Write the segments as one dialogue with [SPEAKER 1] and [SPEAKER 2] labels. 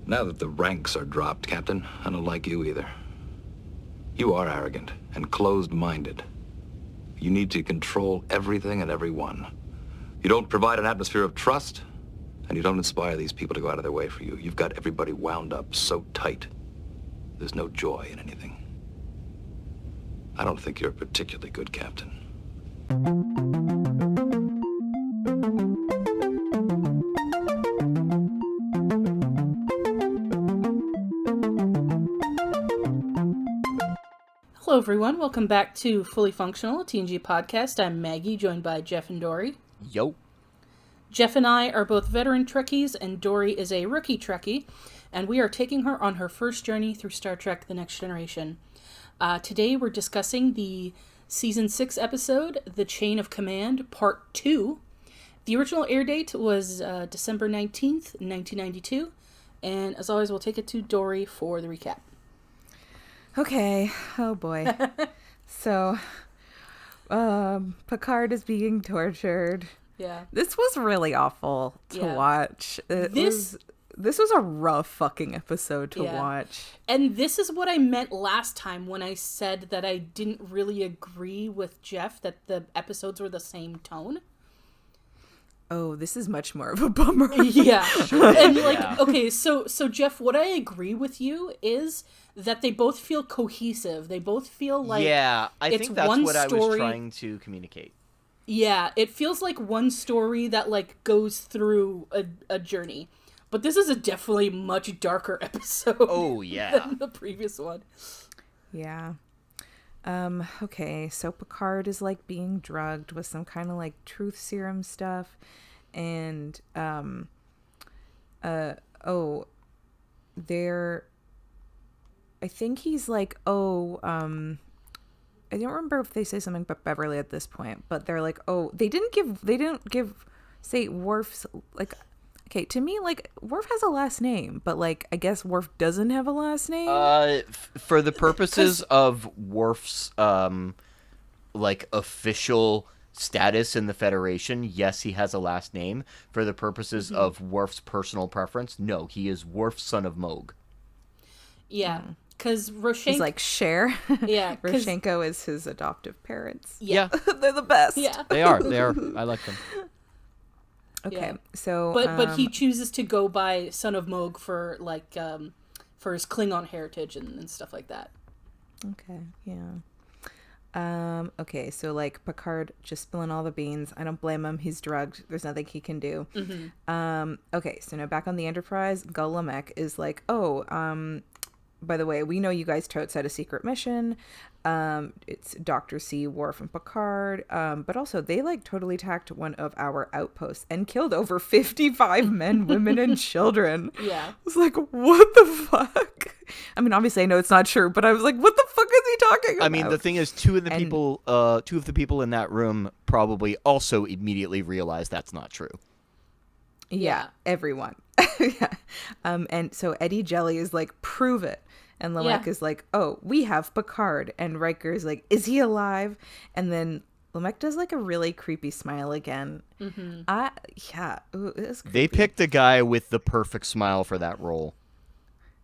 [SPEAKER 1] Now that the ranks are dropped, Captain, I don't like you either. You are arrogant and closed-minded. You need to control everything and everyone. You don't provide an atmosphere of trust, and you don't inspire these people to go out of their way for you. You've got everybody wound up so tight. There's no joy in anything. I don't think you're a particularly good captain.
[SPEAKER 2] Hello, everyone. Welcome back to Fully Functional, a TNG podcast. I'm Maggie, joined by Jeff and Dory.
[SPEAKER 3] Yo.
[SPEAKER 2] Jeff and I are both veteran Trekkies, and Dory is a rookie Trekkie, and we are taking her on her first journey through Star Trek The Next Generation. Today, we're discussing the Season 6 episode, The Chain of Command, Part 2. The original air date was December 19th, 1992, and as always, we'll take it to Dory for the recap.
[SPEAKER 4] Okay. Oh boy. So, Picard is being tortured.
[SPEAKER 2] Yeah.
[SPEAKER 4] This was really awful to watch. This was a rough fucking episode to watch.
[SPEAKER 2] And this is what I meant last time when I said that I didn't really agree with Jeff that the episodes were the same tone.
[SPEAKER 4] Oh, this is much more of a bummer.
[SPEAKER 2] Yeah. And okay, so Jeff, what I agree with you is that they both feel cohesive. They both feel like
[SPEAKER 3] I think that's what I was trying to communicate.
[SPEAKER 2] Yeah, it feels like one story that goes through a journey. But this is a definitely much darker episode.
[SPEAKER 3] Oh, yeah.
[SPEAKER 2] Than the previous one.
[SPEAKER 4] Yeah. Okay, so Picard is being drugged with some kind of truth serum stuff, and I think he's I don't remember if they say something about Beverly at this point, but they're they didn't say Worf's okay, to me, Worf has a last name, but, I guess Worf doesn't have a last name?
[SPEAKER 3] For the purposes of Worf's, official status in the Federation, yes, he has a last name. For the purposes of Worf's personal preference, no, he is Worf, son of Moog.
[SPEAKER 2] Yeah, because Roshenko...
[SPEAKER 4] He's Cher.
[SPEAKER 2] Yeah.
[SPEAKER 4] Roshenko is his adoptive parents.
[SPEAKER 3] Yeah.
[SPEAKER 4] They're the best.
[SPEAKER 2] Yeah.
[SPEAKER 3] They are. I like them.
[SPEAKER 4] Okay, so
[SPEAKER 2] but he chooses to go by Son of Moog for for his Klingon heritage and stuff like that.
[SPEAKER 4] Okay, yeah. Okay, so Picard just spilling all the beans. I don't blame him. He's drugged. There's nothing he can do. Okay, so now back on the Enterprise, Gul Lamek is by the way, we know you guys totes had a secret mission. It's Dr. C, Worf, and Picard. But also, they totally attacked one of our outposts and killed over 55 men, women, and children.
[SPEAKER 2] Yeah.
[SPEAKER 4] I was what the fuck? I mean, obviously, I know it's not true, but I was what the fuck is he talking about?
[SPEAKER 3] I mean, the thing is, two of the people in that room probably also immediately realized that's not true.
[SPEAKER 4] Yeah, everyone. Yeah. And so Eddie Jelly is prove it. And Lamek is oh, we have Picard. And Riker is is he alive? And then Lamek does a really creepy smile again.
[SPEAKER 2] Mm-hmm.
[SPEAKER 4] Ooh, it was creepy.
[SPEAKER 3] They picked the guy with the perfect smile for that role.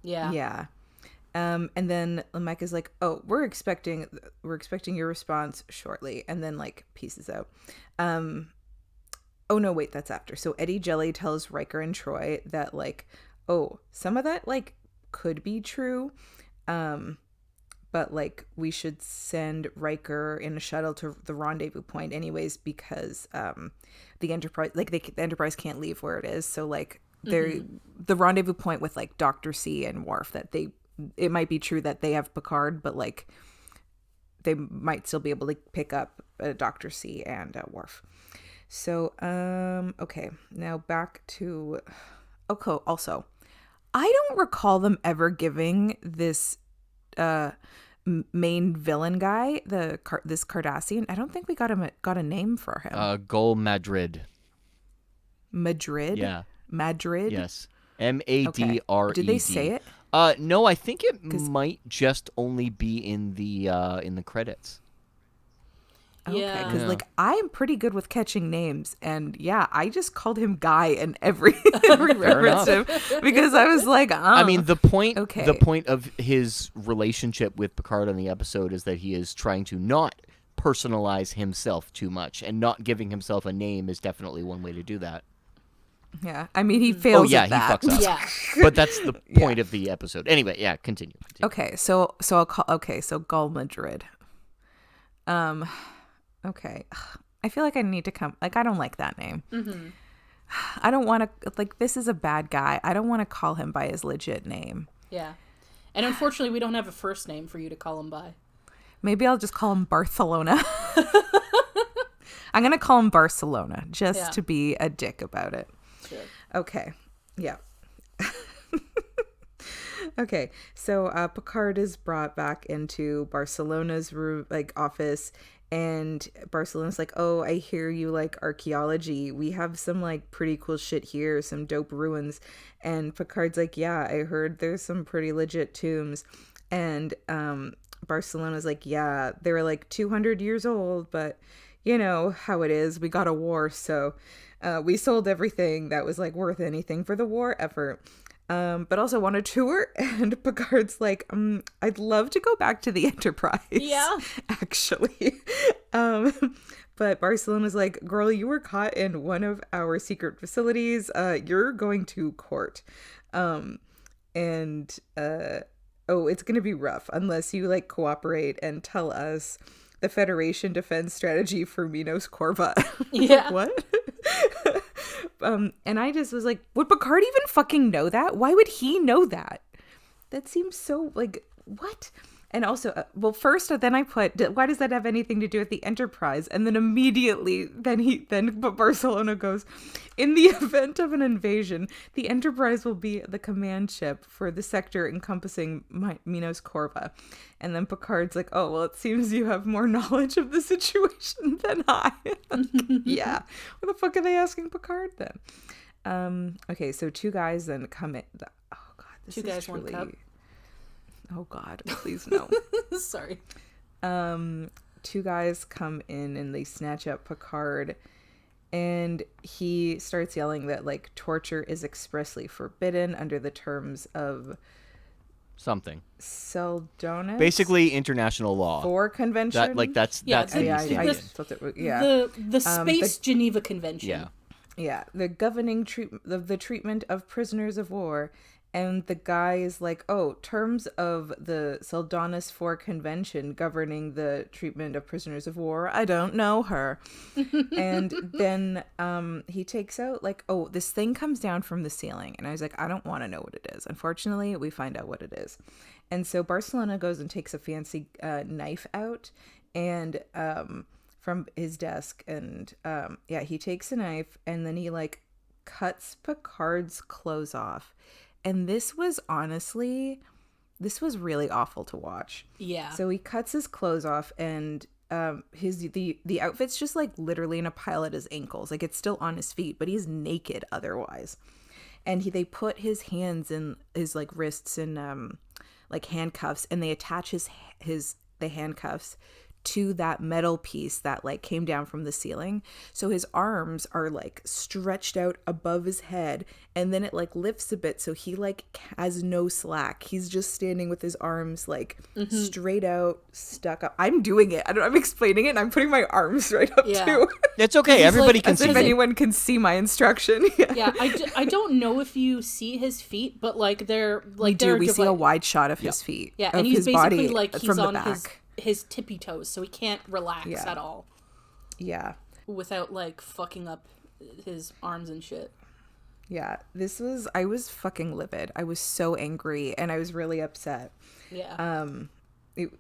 [SPEAKER 4] Yeah. Yeah. And then Lamek is oh, we're expecting your response shortly. And then pieces out. Oh no, wait, that's after. So Eddie Jelly tells Riker and Troy that oh, some of that could be true, but we should send Riker in a shuttle to the rendezvous point anyways, because the Enterprise the Enterprise can't leave where it is. So they're the rendezvous point with Dr. C and Worf, that it might be true that they have Picard, but they might still be able to pick up Dr. C and Worf. So, okay, now back to, okay, also, I don't recall them ever giving this main villain guy, this Cardassian, I don't think we got a name for him.
[SPEAKER 3] Gul Madrid.
[SPEAKER 4] Madrid?
[SPEAKER 3] Yeah.
[SPEAKER 4] Madrid?
[SPEAKER 3] Yes. Madred.
[SPEAKER 4] Okay. Did they say it?
[SPEAKER 3] No, I think it might just only be in the credits.
[SPEAKER 4] Okay,
[SPEAKER 2] Yeah.
[SPEAKER 4] because
[SPEAKER 3] Yeah.
[SPEAKER 4] like I'm pretty good with catching names, and yeah, I just called him Guy in every reference to him because I was like,
[SPEAKER 3] I mean, the point
[SPEAKER 4] okay.
[SPEAKER 3] the point of his relationship with Picard on the episode is that he is trying to not personalize himself too much, and not giving himself a name is definitely one way to do that.
[SPEAKER 4] Yeah, I mean, he fails.
[SPEAKER 3] Oh yeah,
[SPEAKER 4] at
[SPEAKER 3] he
[SPEAKER 4] that.
[SPEAKER 3] fucks up.
[SPEAKER 2] Yeah.
[SPEAKER 3] But that's the point of the episode. Anyway, yeah, continue.
[SPEAKER 4] Okay, so I'll call. Okay, so Gul Madrid. Okay, I feel like I need to come. Like, I don't like that name. I don't want to. Like, this is a bad guy. I don't want to call him by his legit name.
[SPEAKER 2] Yeah. And unfortunately, we don't have a first name for you to call him by.
[SPEAKER 4] Maybe I'll just call him Barcelona. I'm gonna call him Barcelona just
[SPEAKER 2] Yeah.
[SPEAKER 4] to be a dick about it.
[SPEAKER 2] Sure.
[SPEAKER 4] Okay. Yeah. Okay. So Picard is brought back into Barcelona's room, like office, and Barcelona's like, "Oh, I hear you like archaeology. We have some like pretty cool shit here, some dope ruins." And Picard's like, "Yeah, I heard there's some pretty legit tombs." And Barcelona's like, "Yeah, they were like 200 years old, but you know how it is. We got a war, so we sold everything that was like worth anything for the war effort." But also want a tour. And Picard's like, I'd love to go back to the Enterprise.
[SPEAKER 2] Yeah.
[SPEAKER 4] Actually. But Barcelona's like, "Girl, you were caught in one of our secret facilities. You're going to court. Oh, it's going to be rough unless you like cooperate and tell us the Federation defense strategy for Minos Corva."
[SPEAKER 2] Yeah.
[SPEAKER 4] What? And I just was like, would Picard even fucking know that? Why would he know that? That seems so like, what? And also, well, first, then I put, why does that have anything to do with the Enterprise? And then immediately, but Barcelona goes, "In the event of an invasion, the Enterprise will be the command ship for the sector encompassing Minos Corva." And then Picard's like, "Oh, well, it seems you have more knowledge of the situation than I." Yeah. What the fuck are they asking Picard then? Okay, so two guys then come in. Oh, God. This
[SPEAKER 2] Two
[SPEAKER 4] is
[SPEAKER 2] guys, one
[SPEAKER 4] truly...
[SPEAKER 2] cup.
[SPEAKER 4] Oh, God. Please, no.
[SPEAKER 2] Sorry.
[SPEAKER 4] Two guys come in and they snatch up Picard, and he starts yelling that like torture is expressly forbidden under the terms of
[SPEAKER 3] Something.
[SPEAKER 4] Seldonus
[SPEAKER 3] Basically, international law.
[SPEAKER 4] for convention.
[SPEAKER 3] That's
[SPEAKER 2] Yeah,
[SPEAKER 3] the
[SPEAKER 4] yeah,
[SPEAKER 3] standard.
[SPEAKER 4] I thought it was, yeah.
[SPEAKER 2] The Space Geneva Convention.
[SPEAKER 3] Yeah.
[SPEAKER 4] Yeah, the governing the treatment of prisoners of war. And the guy is like, "Oh, terms of the Seldonus IV Convention governing the treatment of prisoners of war. I don't know her." And then he takes out like, "Oh, this thing comes down from the ceiling." And I was like, I don't want to know what it is. Unfortunately, we find out what it is. And so Barcelona goes and takes a fancy knife out and from his desk. And yeah, he takes a knife and then he like cuts Picard's clothes off. And this was really awful to watch.
[SPEAKER 2] Yeah.
[SPEAKER 4] So he cuts his clothes off, and the outfit's just like literally in a pile at his ankles. Like it's still on his feet, but he's naked otherwise. And they put his hands in his like wrists in like handcuffs, and they attach the handcuffs to that metal piece that like came down from the ceiling. So his arms are like stretched out above his head, and then it like lifts a bit, so he like has no slack. He's just standing with his arms like straight out, stuck up. I'm doing it. I'm explaining it, and I'm putting my arms right up
[SPEAKER 2] Yeah.
[SPEAKER 4] too.
[SPEAKER 3] It's okay. Everybody
[SPEAKER 2] like-
[SPEAKER 3] can
[SPEAKER 4] As
[SPEAKER 3] see
[SPEAKER 4] if
[SPEAKER 3] it.
[SPEAKER 4] anyone can see my instruction.
[SPEAKER 2] Yeah, I don't know if you see his feet, but like they're like
[SPEAKER 4] We see a wide shot of his feet.
[SPEAKER 2] Yeah,
[SPEAKER 4] of
[SPEAKER 2] and he's
[SPEAKER 4] his
[SPEAKER 2] basically
[SPEAKER 4] body
[SPEAKER 2] like he's
[SPEAKER 4] from the
[SPEAKER 2] on
[SPEAKER 4] back.
[SPEAKER 2] his tippy toes, so he can't relax
[SPEAKER 4] Yeah.
[SPEAKER 2] at all
[SPEAKER 4] Yeah.
[SPEAKER 2] without like fucking up his arms and shit.
[SPEAKER 4] Yeah, I was fucking livid. I was so angry and I was really upset.
[SPEAKER 2] Yeah.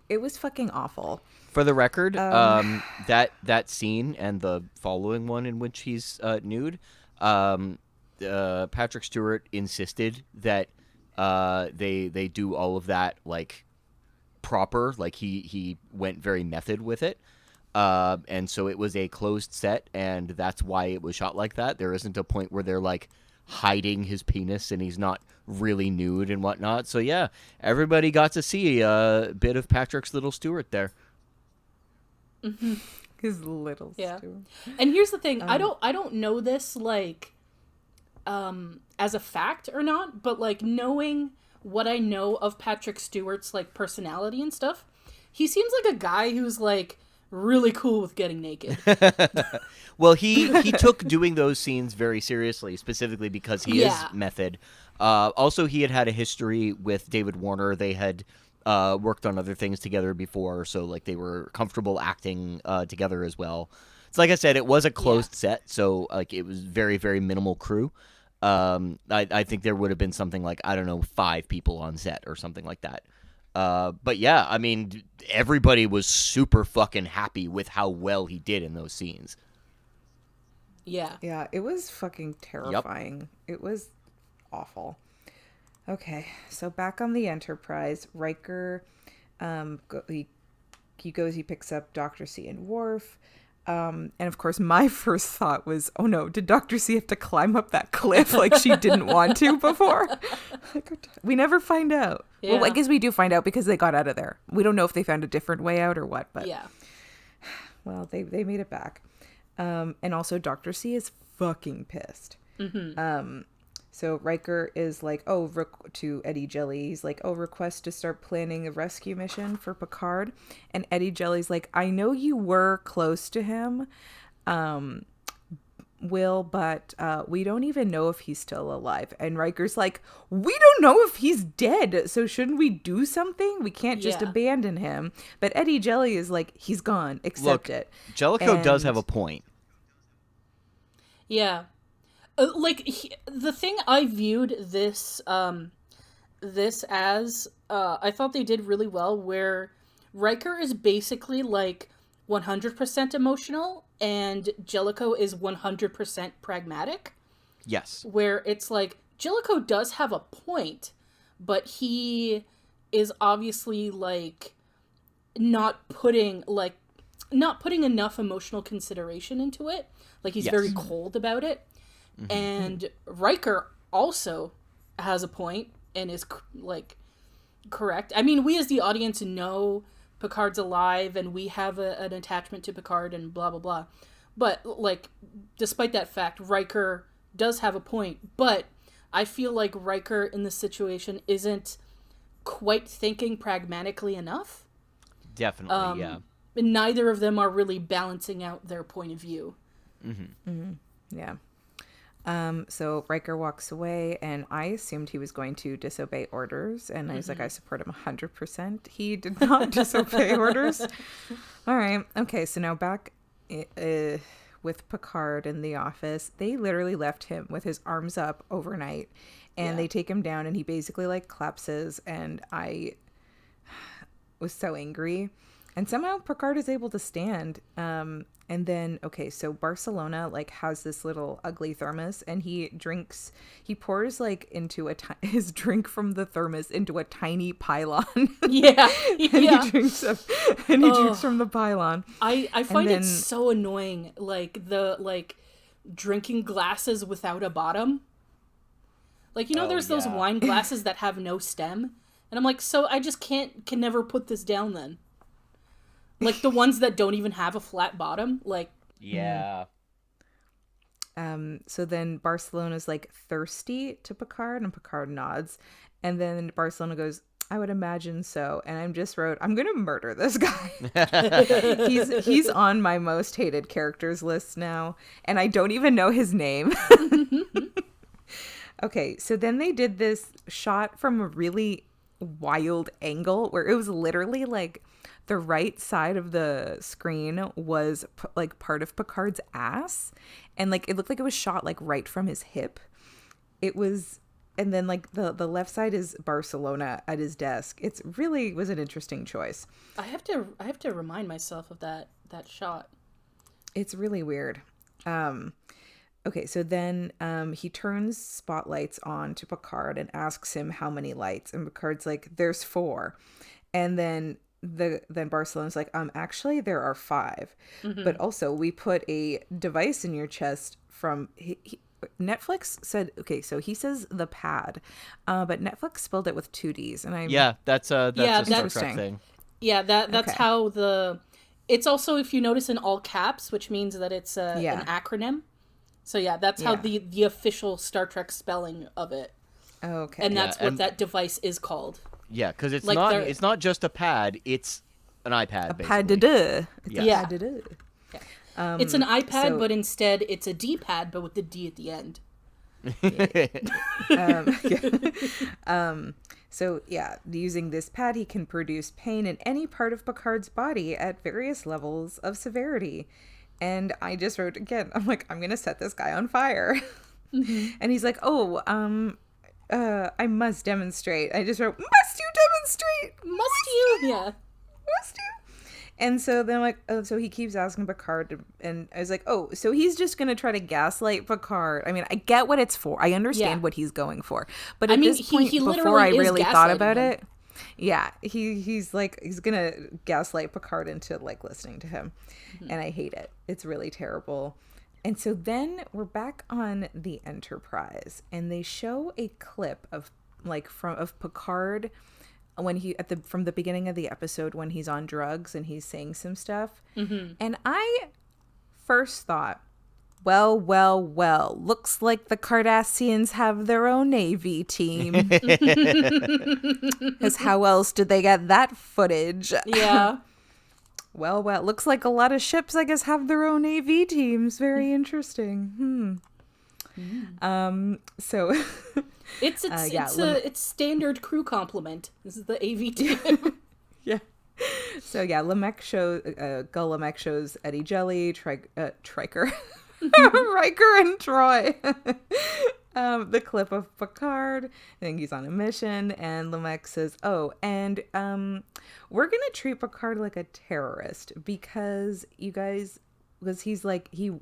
[SPEAKER 4] It was fucking awful.
[SPEAKER 3] For the record, that scene and the following one in which he's nude, Patrick Stewart insisted that they do all of that like proper. Like he went very method with it. And so it was a closed set, and that's why it was shot like that. There isn't a point where they're like hiding his penis and he's not really nude and whatnot. So yeah, everybody got to see a bit of Patrick's little Stewart there.
[SPEAKER 4] His little
[SPEAKER 2] Yeah.
[SPEAKER 4] Stu.
[SPEAKER 2] And here's the thing, I don't know this like as a fact or not, but like knowing what I know of Patrick Stewart's like personality and stuff, he seems like a guy who's like really cool with getting naked.
[SPEAKER 3] Well, he took doing those scenes very seriously, specifically because he is method. Also, he had a history with David Warner. They had worked on other things together before, so like they were comfortable acting together as well. So like I said, it was a closed set, so like it was very, very minimal crew. I think there would have been something like, I don't know, 5 people on set or something like that. But yeah, I mean, everybody was super fucking happy with how well he did in those scenes.
[SPEAKER 2] Yeah.
[SPEAKER 4] Yeah, it was fucking terrifying. It was awful. Okay, so back on the Enterprise, Riker, he picks up Dr. C and Worf. And of course, my first thought was, oh no, did Dr. C have to climb up that cliff like she didn't want to before? We never find out.
[SPEAKER 2] Yeah.
[SPEAKER 4] Well, I guess we do find out because they got out of there. We don't know if they found a different way out or what, but
[SPEAKER 2] Yeah.
[SPEAKER 4] well, they made it back. And also Dr. C is fucking pissed. So Riker is like, to Eddie Jelly, he's like, request to start planning a rescue mission for Picard. And Eddie Jelly's like, I know you were close to him, Will, but we don't even know if he's still alive. And Riker's like, we don't know if he's dead, so shouldn't we do something? We can't just abandon him. But Eddie Jelly is like, he's gone, accept it.
[SPEAKER 3] Jellicoe does have a point.
[SPEAKER 2] Yeah. The thing I viewed this as, I thought they did really well, where Riker is basically like 100% emotional and Jellicoe is 100% pragmatic.
[SPEAKER 3] Yes.
[SPEAKER 2] Where it's like, Jellicoe does have a point, but he is obviously like not putting enough emotional consideration into it. Like he's very cold about it. And Riker also has a point and is like correct. I mean, we as the audience know Picard's alive and we have an attachment to Picard and blah, blah, blah. But like, despite that fact, Riker does have a point. But I feel like Riker in this situation isn't quite thinking pragmatically enough.
[SPEAKER 3] Definitely, yeah.
[SPEAKER 2] And neither of them are really balancing out their point of view.
[SPEAKER 4] Yeah. So Riker walks away, and I assumed he was going to disobey orders, and I was like, I support him 100%. He did not disobey orders. All right. Okay, so now back with Picard in the office. They literally left him with his arms up overnight, and they take him down, and he basically like collapses, and I was so angry. And somehow Picard is able to stand. And then, okay, so Barcelona like has this little ugly thermos, and he pours like into his drink from the thermos into a tiny pylon.
[SPEAKER 2] Yeah.
[SPEAKER 4] He drinks from the pylon.
[SPEAKER 2] I find it so annoying, like the drinking glasses without a bottom. Like, you know, there's those wine glasses that have no stem, and I'm like, so I just can never put this down then. Like the ones that don't even have a flat bottom, like.
[SPEAKER 3] Yeah.
[SPEAKER 4] So then Barcelona's like thirsty to Picard, and Picard nods, and then Barcelona goes, I would imagine so. And I just wrote, I'm gonna murder this guy. he's on my most hated characters list now, and I don't even know his name. Okay, so then they did this shot from a really wild angle where it was literally like the right side of the screen was like part of Picard's ass, and like it looked like it was shot like right from his hip. It was, and then like the left side is Barcelona at his desk. It's really was an interesting choice.
[SPEAKER 2] I have to remind myself of that shot.
[SPEAKER 4] It's really weird. Okay, so then he turns spotlights on to Picard and asks him how many lights, and Picard's like, there's 4. And then Barcelona's like, actually there are 5. But also we put a device in your chest from Netflix said, okay, so he says the pad, but Netflix spelled it with 2 Ds, and that's
[SPEAKER 3] a Star Trek
[SPEAKER 2] interesting
[SPEAKER 3] thing.
[SPEAKER 2] Yeah, that's
[SPEAKER 4] okay.
[SPEAKER 2] how It's also, if you notice, in all caps, which means that it's
[SPEAKER 4] Yeah.
[SPEAKER 2] an acronym. So yeah, that's how
[SPEAKER 4] Yeah.
[SPEAKER 2] the official Star Trek spelling of it.
[SPEAKER 4] Okay.
[SPEAKER 2] And that's what
[SPEAKER 3] and-
[SPEAKER 2] that device is called.
[SPEAKER 3] Yeah, because
[SPEAKER 2] Like they're-
[SPEAKER 3] it's not just a pad; it's an iPad. basically.
[SPEAKER 4] Pad-da-da. It's a
[SPEAKER 2] Yeah.
[SPEAKER 4] pad-da-da.
[SPEAKER 2] It's an iPad,
[SPEAKER 4] so-
[SPEAKER 2] but instead it's a D-pad, but with the D at the end.
[SPEAKER 4] So yeah, using this pad, he can produce pain in any part of Picard's body at various levels of severity. And I just wrote again, I'm like, I'm gonna set this guy on fire. And he's like, oh, I must demonstrate. I just wrote, must you demonstrate?
[SPEAKER 2] Must you? Yeah.
[SPEAKER 4] Must you? And so then I'm like, oh, so he keeps asking Picard, and I was like, oh, so he's just gonna try to gaslight Picard. I mean, I get what it's for. I understand
[SPEAKER 2] Yeah.
[SPEAKER 4] what he's going for, but
[SPEAKER 2] I
[SPEAKER 4] at
[SPEAKER 2] mean,
[SPEAKER 4] this point,
[SPEAKER 2] he
[SPEAKER 4] before
[SPEAKER 2] literally
[SPEAKER 4] I
[SPEAKER 2] is
[SPEAKER 4] really thought
[SPEAKER 2] gaslighting
[SPEAKER 4] about
[SPEAKER 2] him.
[SPEAKER 4] it, yeah, he's like he's gonna gaslight Picard into like listening to him, and I hate it. It's really terrible. And so then we're back on the Enterprise, and they show a clip of Picard when he from the beginning of the episode when he's on drugs and he's saying some stuff. And I first thought, well, looks like the Cardassians have their own AV team. Because how else did they get that footage?
[SPEAKER 2] Yeah.
[SPEAKER 4] Well, looks like a lot of ships, I guess, have their own AV teams. Very interesting. So
[SPEAKER 2] It's
[SPEAKER 4] yeah,
[SPEAKER 2] it's standard crew compliment. This is the AV team.
[SPEAKER 4] yeah. So yeah, Lamech shows Gull Lamech shows Eddie Jelly, Riker, Riker and Troy. The clip of Picard. I think he's on a mission, and Lamech says, "Oh, and we're gonna treat Picard like a terrorist because he's like he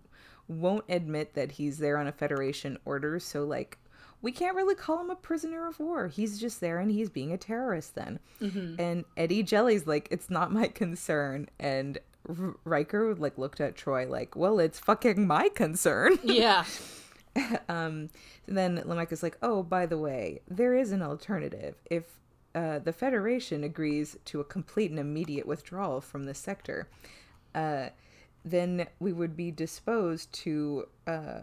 [SPEAKER 4] won't admit that he's there on a Federation order, so like." We can't really call him a prisoner of war. He's just there and he's being a terrorist then. And Eddie Jelly's like, it's not my concern. And Riker like looked at Troy like, well, it's fucking my concern.
[SPEAKER 2] Yeah.
[SPEAKER 4] And then Lamech is like, oh, by the way, there is an alternative. If the Federation agrees to a complete and immediate withdrawal from the sector, then we would be disposed to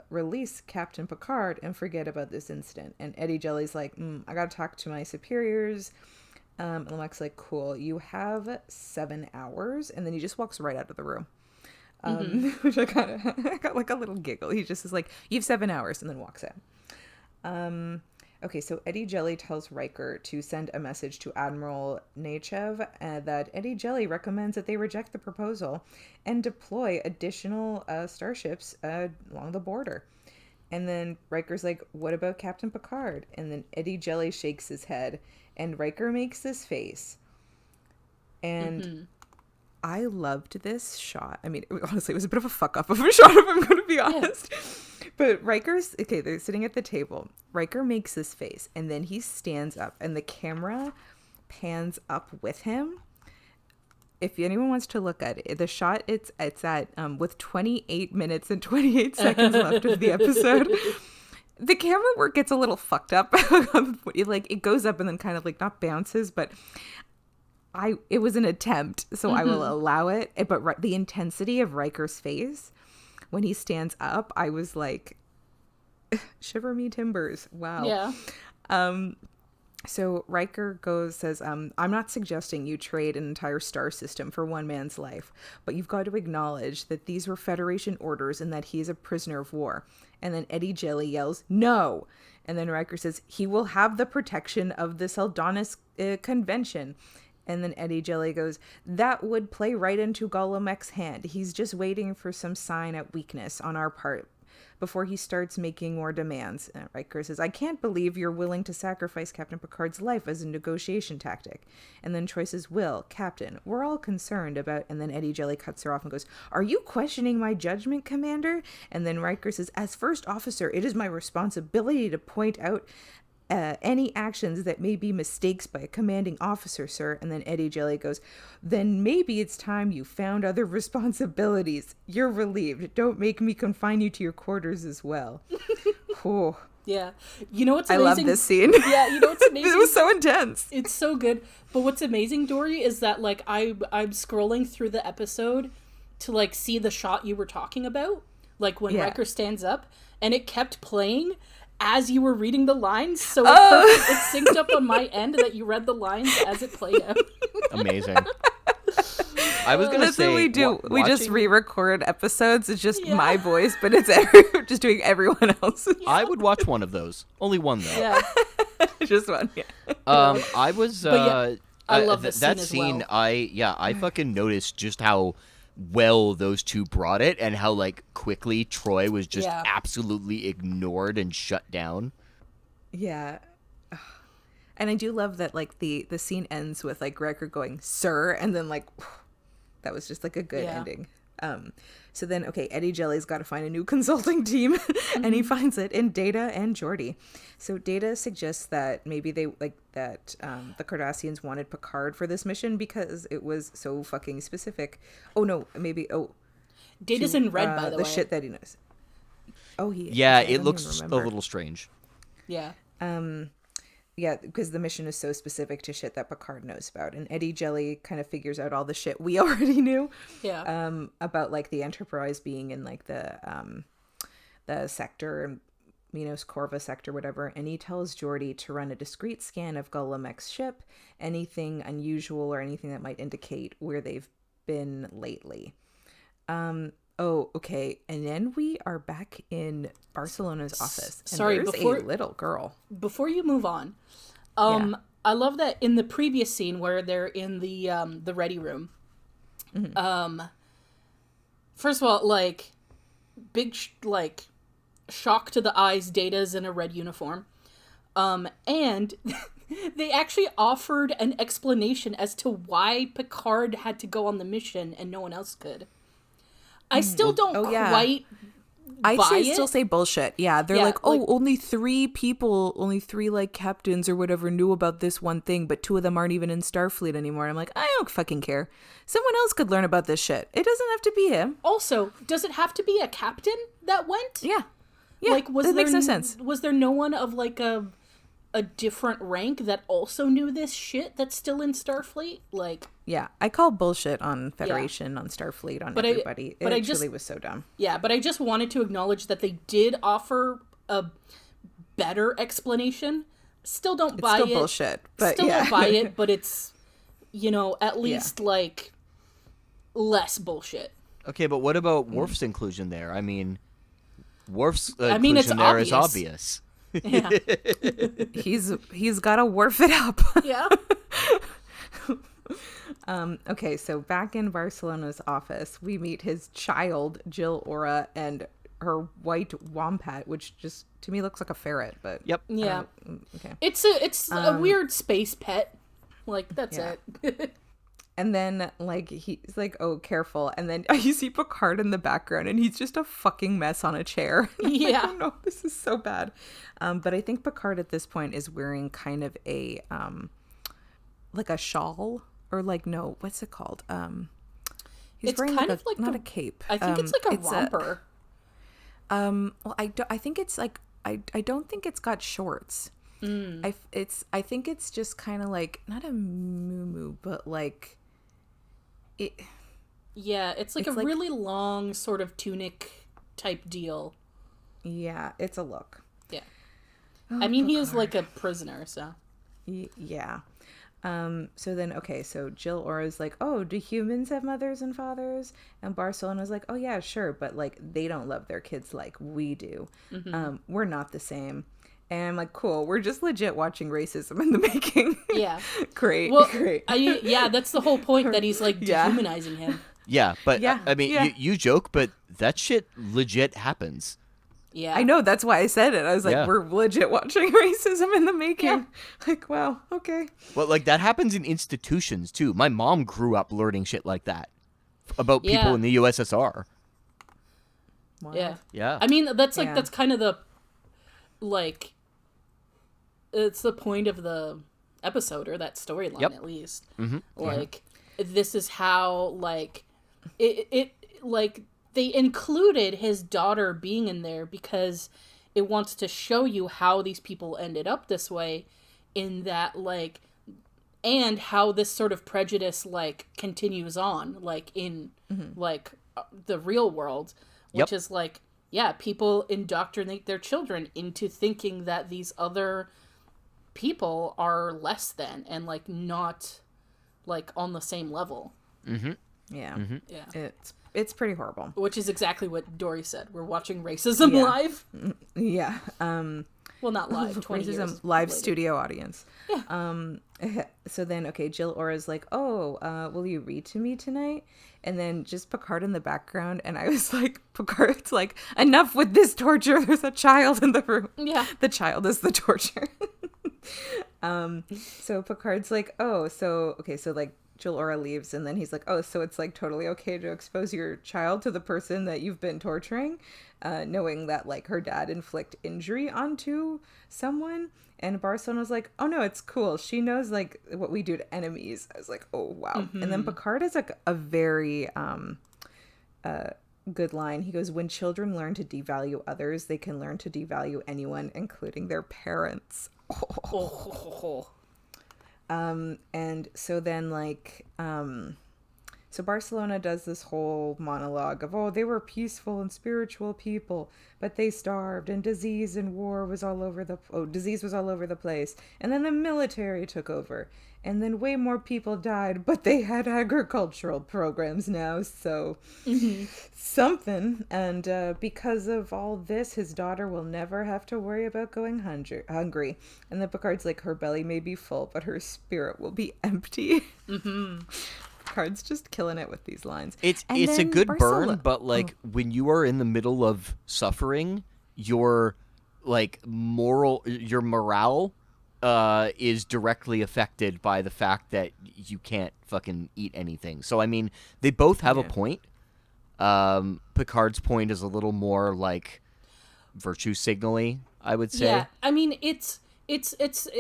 [SPEAKER 4] release Captain Picard and forget about this incident. And Eddie Jelly's like, I gotta talk to my superiors. And Lamech's like, cool, you have 7 hours. And then he just walks right out of the room. Which I got like a little giggle. He just is like, you have 7 hours, and then walks out. Okay, so Eddie Jelly tells Riker to send a message to Admiral Nechayev that Eddie Jelly recommends that they reject the proposal and deploy additional starships along the border. And then Riker's like, what about Captain Picard? And then Eddie Jelly shakes his head, and Riker makes this face. And I loved this shot. I mean, honestly, it was a bit of a fuck up of a shot, if I'm going to be honest. But Riker's, okay, they're sitting at the table. Riker makes this face, and then he stands up, and the camera pans up with him. If anyone wants to look at it, the shot, it's at, with 28 minutes and 28 seconds left of the episode. The camera work gets a little fucked up. Like, it goes up and then kind of, like, not bounces, but it was an attempt, so I will allow it. But the intensity of Riker's face when he stands up, I was like, shiver me timbers. Wow.
[SPEAKER 2] Yeah.
[SPEAKER 4] So Riker says, I'm not suggesting you trade an entire star system for one man's life, but you've got to acknowledge that these were Federation orders and that he is a prisoner of war. And then Eddie Jelly yells, no. And then Riker says, he will have the protection of the Saldonis Convention. And then Eddie Jelly goes, that would play right into Gull Lamech's hand. He's just waiting for some sign of weakness on our part before he starts making more demands. And Riker says, I can't believe you're willing to sacrifice Captain Picard's life as a negotiation tactic. And then Troy says, Will, Captain, we're all concerned about... And then Eddie Jelly cuts her off and goes, are you questioning my judgment, Commander? And then Riker says, as first officer, it is my responsibility to point out any actions that may be mistakes by a commanding officer, sir. And then Eddie Jelly goes, then maybe it's time you found other responsibilities. You're relieved. Don't make me confine you to your quarters as well. Ooh,
[SPEAKER 2] Yeah. You know what's
[SPEAKER 4] I
[SPEAKER 2] amazing?
[SPEAKER 4] love this scene.
[SPEAKER 2] Yeah, you know what's amazing?
[SPEAKER 4] It was so intense.
[SPEAKER 2] It's so good. But what's amazing, Dory, is that like I'm scrolling through the episode to like see the shot you were talking about, like when
[SPEAKER 4] Yeah.
[SPEAKER 2] Riker stands up, and it kept playing as you were reading the lines, so it synced up on my end that you read the lines as it played out.
[SPEAKER 3] Amazing. I was gonna
[SPEAKER 4] That's
[SPEAKER 3] say
[SPEAKER 4] what we do. We just
[SPEAKER 3] watching-
[SPEAKER 4] re-record episodes. It's just
[SPEAKER 2] Yeah.
[SPEAKER 4] my voice, but it's just doing everyone else's.
[SPEAKER 3] I would watch one of those. Only one though.
[SPEAKER 2] Yeah.
[SPEAKER 4] Just one. Yeah.
[SPEAKER 3] I was.
[SPEAKER 2] yeah, I love this
[SPEAKER 3] that
[SPEAKER 2] scene as well.
[SPEAKER 3] I fucking noticed just how well those two brought it, and how like quickly Troy was just
[SPEAKER 2] Yeah.
[SPEAKER 3] absolutely ignored and shut down.
[SPEAKER 4] Yeah. Ugh. And I do love that like the scene ends with like Riker going, "Sir," and then like that was just like a good
[SPEAKER 2] Yeah.
[SPEAKER 4] ending. So then okay, Eddie Jelly's got to find a new consulting team and he finds it in Data and Geordi. So Data suggests that maybe they like that the Cardassians wanted Picard for this mission because it was so fucking specific. Oh no, maybe
[SPEAKER 2] Data's
[SPEAKER 4] to,
[SPEAKER 2] in red, by the way.
[SPEAKER 4] shit that he knows. Oh, he
[SPEAKER 3] Yeah,
[SPEAKER 4] I
[SPEAKER 3] it
[SPEAKER 4] don't
[SPEAKER 3] looks
[SPEAKER 4] even
[SPEAKER 3] a
[SPEAKER 4] remember.
[SPEAKER 3] little strange.
[SPEAKER 2] Yeah.
[SPEAKER 4] Yeah, because the mission is so specific to shit that Picard knows about. And Eddie Jelly kind of figures out all the shit we already knew
[SPEAKER 2] Yeah.
[SPEAKER 4] about like the Enterprise being in like the sector, Minos Corva sector, whatever. And he tells Geordi to run a discreet scan of Gulamek's ship, anything unusual or anything that might indicate where they've been lately. Oh, okay. And then we are back in Barcelona's office. And
[SPEAKER 2] sorry,
[SPEAKER 4] there's
[SPEAKER 2] before-
[SPEAKER 4] a little girl.
[SPEAKER 2] Before you move on,
[SPEAKER 4] Yeah.
[SPEAKER 2] I love that in the previous scene where they're in the ready room. First of all, like big like shock to the eyes. Data's in a red uniform, and they actually offered an explanation as to why Picard had to go on the mission and no one else could. I still don't
[SPEAKER 4] oh, yeah.
[SPEAKER 2] quite.
[SPEAKER 4] I
[SPEAKER 2] buy
[SPEAKER 4] still
[SPEAKER 2] it.
[SPEAKER 4] say bullshit. Yeah, they're
[SPEAKER 2] Yeah,
[SPEAKER 4] like, oh,
[SPEAKER 2] like-
[SPEAKER 4] only three like captains or whatever knew about this one thing, but two of them aren't even in Starfleet anymore. I'm like, I don't fucking care. Someone else could learn about this shit. It doesn't have to be him.
[SPEAKER 2] Also, does it have to be a captain that went?
[SPEAKER 4] Yeah, yeah.
[SPEAKER 2] Like, was
[SPEAKER 4] that
[SPEAKER 2] there
[SPEAKER 4] makes no sense.
[SPEAKER 2] Was there no one of like a different rank that also knew this shit that's still in Starfleet? Like,
[SPEAKER 4] Yeah, I call bullshit on Federation, on Starfleet, on
[SPEAKER 2] But
[SPEAKER 4] everybody.
[SPEAKER 2] I
[SPEAKER 4] It
[SPEAKER 2] just-
[SPEAKER 4] truly was so dumb.
[SPEAKER 2] yeah, but I just wanted to acknowledge that they did offer a better explanation. Still don't buy
[SPEAKER 4] Still
[SPEAKER 2] it.
[SPEAKER 4] bullshit, but
[SPEAKER 2] Still
[SPEAKER 4] yeah.
[SPEAKER 2] don't buy it, but it's, at least like less bullshit.
[SPEAKER 3] Okay, but what about Worf's inclusion there? I mean, Worf's
[SPEAKER 2] I mean, it's
[SPEAKER 3] inclusion there is
[SPEAKER 2] obvious.
[SPEAKER 3] obvious.
[SPEAKER 2] Yeah.
[SPEAKER 4] He's got to wharf it up.
[SPEAKER 2] Yeah.
[SPEAKER 4] Okay, so back in Barcelona's office, we meet his child, Jill Ora, and her white wompat, which just to me looks like a ferret, but
[SPEAKER 3] Yep.
[SPEAKER 2] Yeah.
[SPEAKER 4] okay.
[SPEAKER 2] It's a weird space pet. Like, that's
[SPEAKER 4] Yeah.
[SPEAKER 2] it.
[SPEAKER 4] And then like he's like, "Oh, careful!" And then you see Picard in the background, and he's just a fucking mess on a chair.
[SPEAKER 2] Yeah.
[SPEAKER 4] I don't know. This is so bad. But I think Picard at this point is wearing kind of a like a shawl or like no, what's it called? He's
[SPEAKER 2] It's
[SPEAKER 4] wearing
[SPEAKER 2] kind
[SPEAKER 4] like
[SPEAKER 2] of like
[SPEAKER 4] not
[SPEAKER 2] the-
[SPEAKER 4] a cape.
[SPEAKER 2] I think it's like a
[SPEAKER 4] it's
[SPEAKER 2] romper.
[SPEAKER 4] Well, I think it's like I don't think it's got shorts.
[SPEAKER 2] Mm.
[SPEAKER 4] I think it's just kind of like not a muumuu, but like it.
[SPEAKER 2] Yeah, it's like
[SPEAKER 4] It's
[SPEAKER 2] a
[SPEAKER 4] like-
[SPEAKER 2] really long sort of tunic type deal.
[SPEAKER 4] Yeah, it's a look.
[SPEAKER 2] Yeah. I mean, he is like a prisoner, so.
[SPEAKER 4] Yeah. So then, okay, so Jill Ora's like, oh, do humans have mothers and fathers? And Barcelona's like, oh, yeah, sure. But like, they don't love their kids like we do. We're not the same. And I'm like, cool. We're just legit watching racism in the making.
[SPEAKER 2] Yeah.
[SPEAKER 4] Great.
[SPEAKER 2] Well,
[SPEAKER 4] Great.
[SPEAKER 2] yeah, that's the whole point, that he's like
[SPEAKER 4] Yeah.
[SPEAKER 2] dehumanizing him.
[SPEAKER 3] Yeah, but
[SPEAKER 4] Yeah,
[SPEAKER 3] I mean,
[SPEAKER 4] yeah.
[SPEAKER 3] you joke, but that shit legit happens.
[SPEAKER 2] Yeah.
[SPEAKER 4] I know. That's why I said it. I was like,
[SPEAKER 3] Yeah.
[SPEAKER 4] we're legit watching racism in the making.
[SPEAKER 2] Yeah.
[SPEAKER 4] Like, wow. Okay.
[SPEAKER 3] Well, like that happens in institutions too. My mom grew up learning shit like that about
[SPEAKER 2] Yeah.
[SPEAKER 3] people in the USSR.
[SPEAKER 4] Wow.
[SPEAKER 2] Yeah.
[SPEAKER 3] Yeah.
[SPEAKER 2] I mean, that's like,
[SPEAKER 4] Yeah.
[SPEAKER 2] that's kind of the, like, it's the point of the episode or that storyline,
[SPEAKER 3] Yep.
[SPEAKER 2] at least.
[SPEAKER 3] Mhm.
[SPEAKER 2] Like, this is how, like, it like, they included his daughter being in there because it wants to show you how these people ended up this way, in that, like, and how this sort of prejudice, like, continues on, like, in, like, the real world, which is, like, yeah, people indoctrinate their children into thinking that these other people are less than, and, like, not, like, on the same level.
[SPEAKER 4] Yeah.
[SPEAKER 2] Yeah.
[SPEAKER 4] It's pretty horrible.
[SPEAKER 2] Which is exactly what Dory said. We're watching racism live.
[SPEAKER 4] Yeah.
[SPEAKER 2] Well, not live. 20 years
[SPEAKER 4] live
[SPEAKER 2] later.
[SPEAKER 4] studio audience.
[SPEAKER 2] Yeah.
[SPEAKER 4] So then, okay, Jill Aura's like, "Oh, will you read to me tonight?" And then just Picard in the background, and I was like, Picard's like, "Enough with this torture. There's a child in the room."
[SPEAKER 2] Yeah.
[SPEAKER 4] The child is the torture. So Picard's like, "Oh, so okay, so like." Jill Aura leaves, and then he's like, "Oh, so it's like totally okay to expose your child to the person that you've been torturing, knowing that like her dad inflict injury onto someone." And Barcelona's like, "Oh no, it's cool. She knows like what we do to enemies." I was like, "Oh wow!" And then Picard has like a very good line. He goes, "When children learn to devalue others, they can learn to devalue anyone, including their parents." And so then like so Barcelona does this whole monologue of, "Oh, they were peaceful and spiritual people, but they starved, and disease and war was all over disease was all over the place, and then the military took over, and then way more people died, but they had agricultural programs now, so something, and because of all this, his daughter will never have to worry about going hungry." And then Picard's like, "Her belly may be full, but her spirit will be empty." Picard's just killing it with these lines.
[SPEAKER 3] It's
[SPEAKER 4] And
[SPEAKER 3] a
[SPEAKER 4] then
[SPEAKER 3] good
[SPEAKER 4] Barcelona-
[SPEAKER 3] burn, but like when you are in the middle of suffering, your like your morale is directly affected by the fact that you can't fucking eat anything. So I mean, they both have a point. Picard's point is a little more like virtue signaling, I would say.
[SPEAKER 2] Yeah, I mean, it's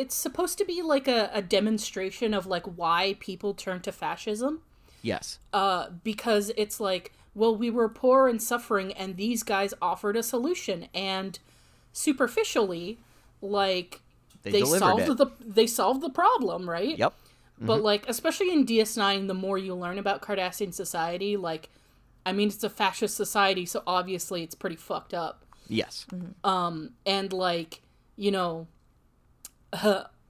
[SPEAKER 2] supposed to be like a demonstration of like why people turn to fascism.
[SPEAKER 3] Yes.
[SPEAKER 2] Because it's like, well, we were poor and suffering, and these guys offered a solution, and superficially, like they solved the problem, right?
[SPEAKER 3] Yep.
[SPEAKER 2] But like, especially in DS9, the more you learn about Cardassian society, like, I mean, it's a fascist society, so obviously it's pretty fucked up.
[SPEAKER 3] Yes.
[SPEAKER 2] And like, you know,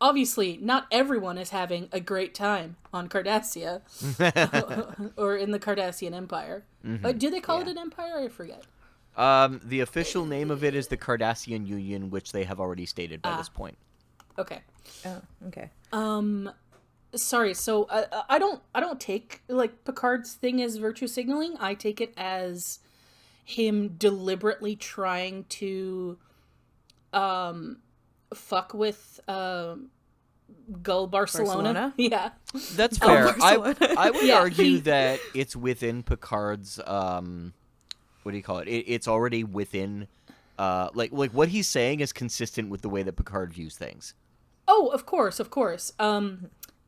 [SPEAKER 2] obviously not everyone is having a great time on Cardassia or in the Cardassian Empire. Do they call it an empire? I forget.
[SPEAKER 3] The official name of it is the Cardassian Union, which they have already stated by this point.
[SPEAKER 2] Okay.
[SPEAKER 4] Oh, okay.
[SPEAKER 2] Sorry. So I don't take like Picard's thing as virtue signaling. I take it as him deliberately trying to fuck with Gull Barcelona. Yeah.
[SPEAKER 3] That's fair. I would
[SPEAKER 2] Yeah,
[SPEAKER 3] argue that it's within Picard's what do you call it? It's already within like what he's saying is consistent with the way that Picard views things.
[SPEAKER 2] Oh, of course.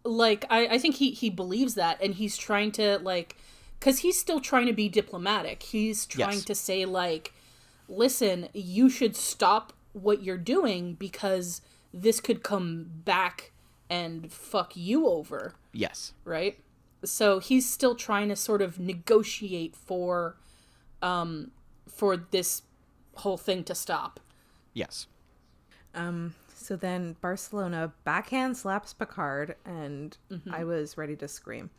[SPEAKER 2] Like I think he believes that, and he's trying to like, because he's still trying to be diplomatic. He's trying to say like, listen, you should stop what you're doing because this could come back and fuck you over.
[SPEAKER 3] Yes.
[SPEAKER 2] Right? So he's still trying to sort of negotiate for this whole thing to stop.
[SPEAKER 3] Yes.
[SPEAKER 4] So then Barcelona backhand slaps Picard, and I was ready to scream.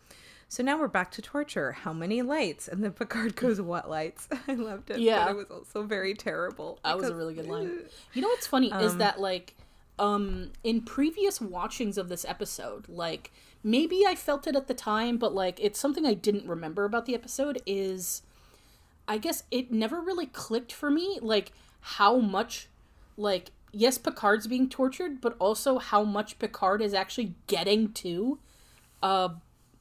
[SPEAKER 4] So now we're back to torture. How many lights? And then Picard goes, "What lights?" I loved it.
[SPEAKER 2] Yeah.
[SPEAKER 4] But it was also very terrible.
[SPEAKER 2] That was a really good line. You know what's funny is that like in previous watchings of this episode, like maybe I felt it at the time, but like it's something I didn't remember about the episode is I guess it never really clicked for me like how much like yes, Picard's being tortured, but also how much Picard is actually getting to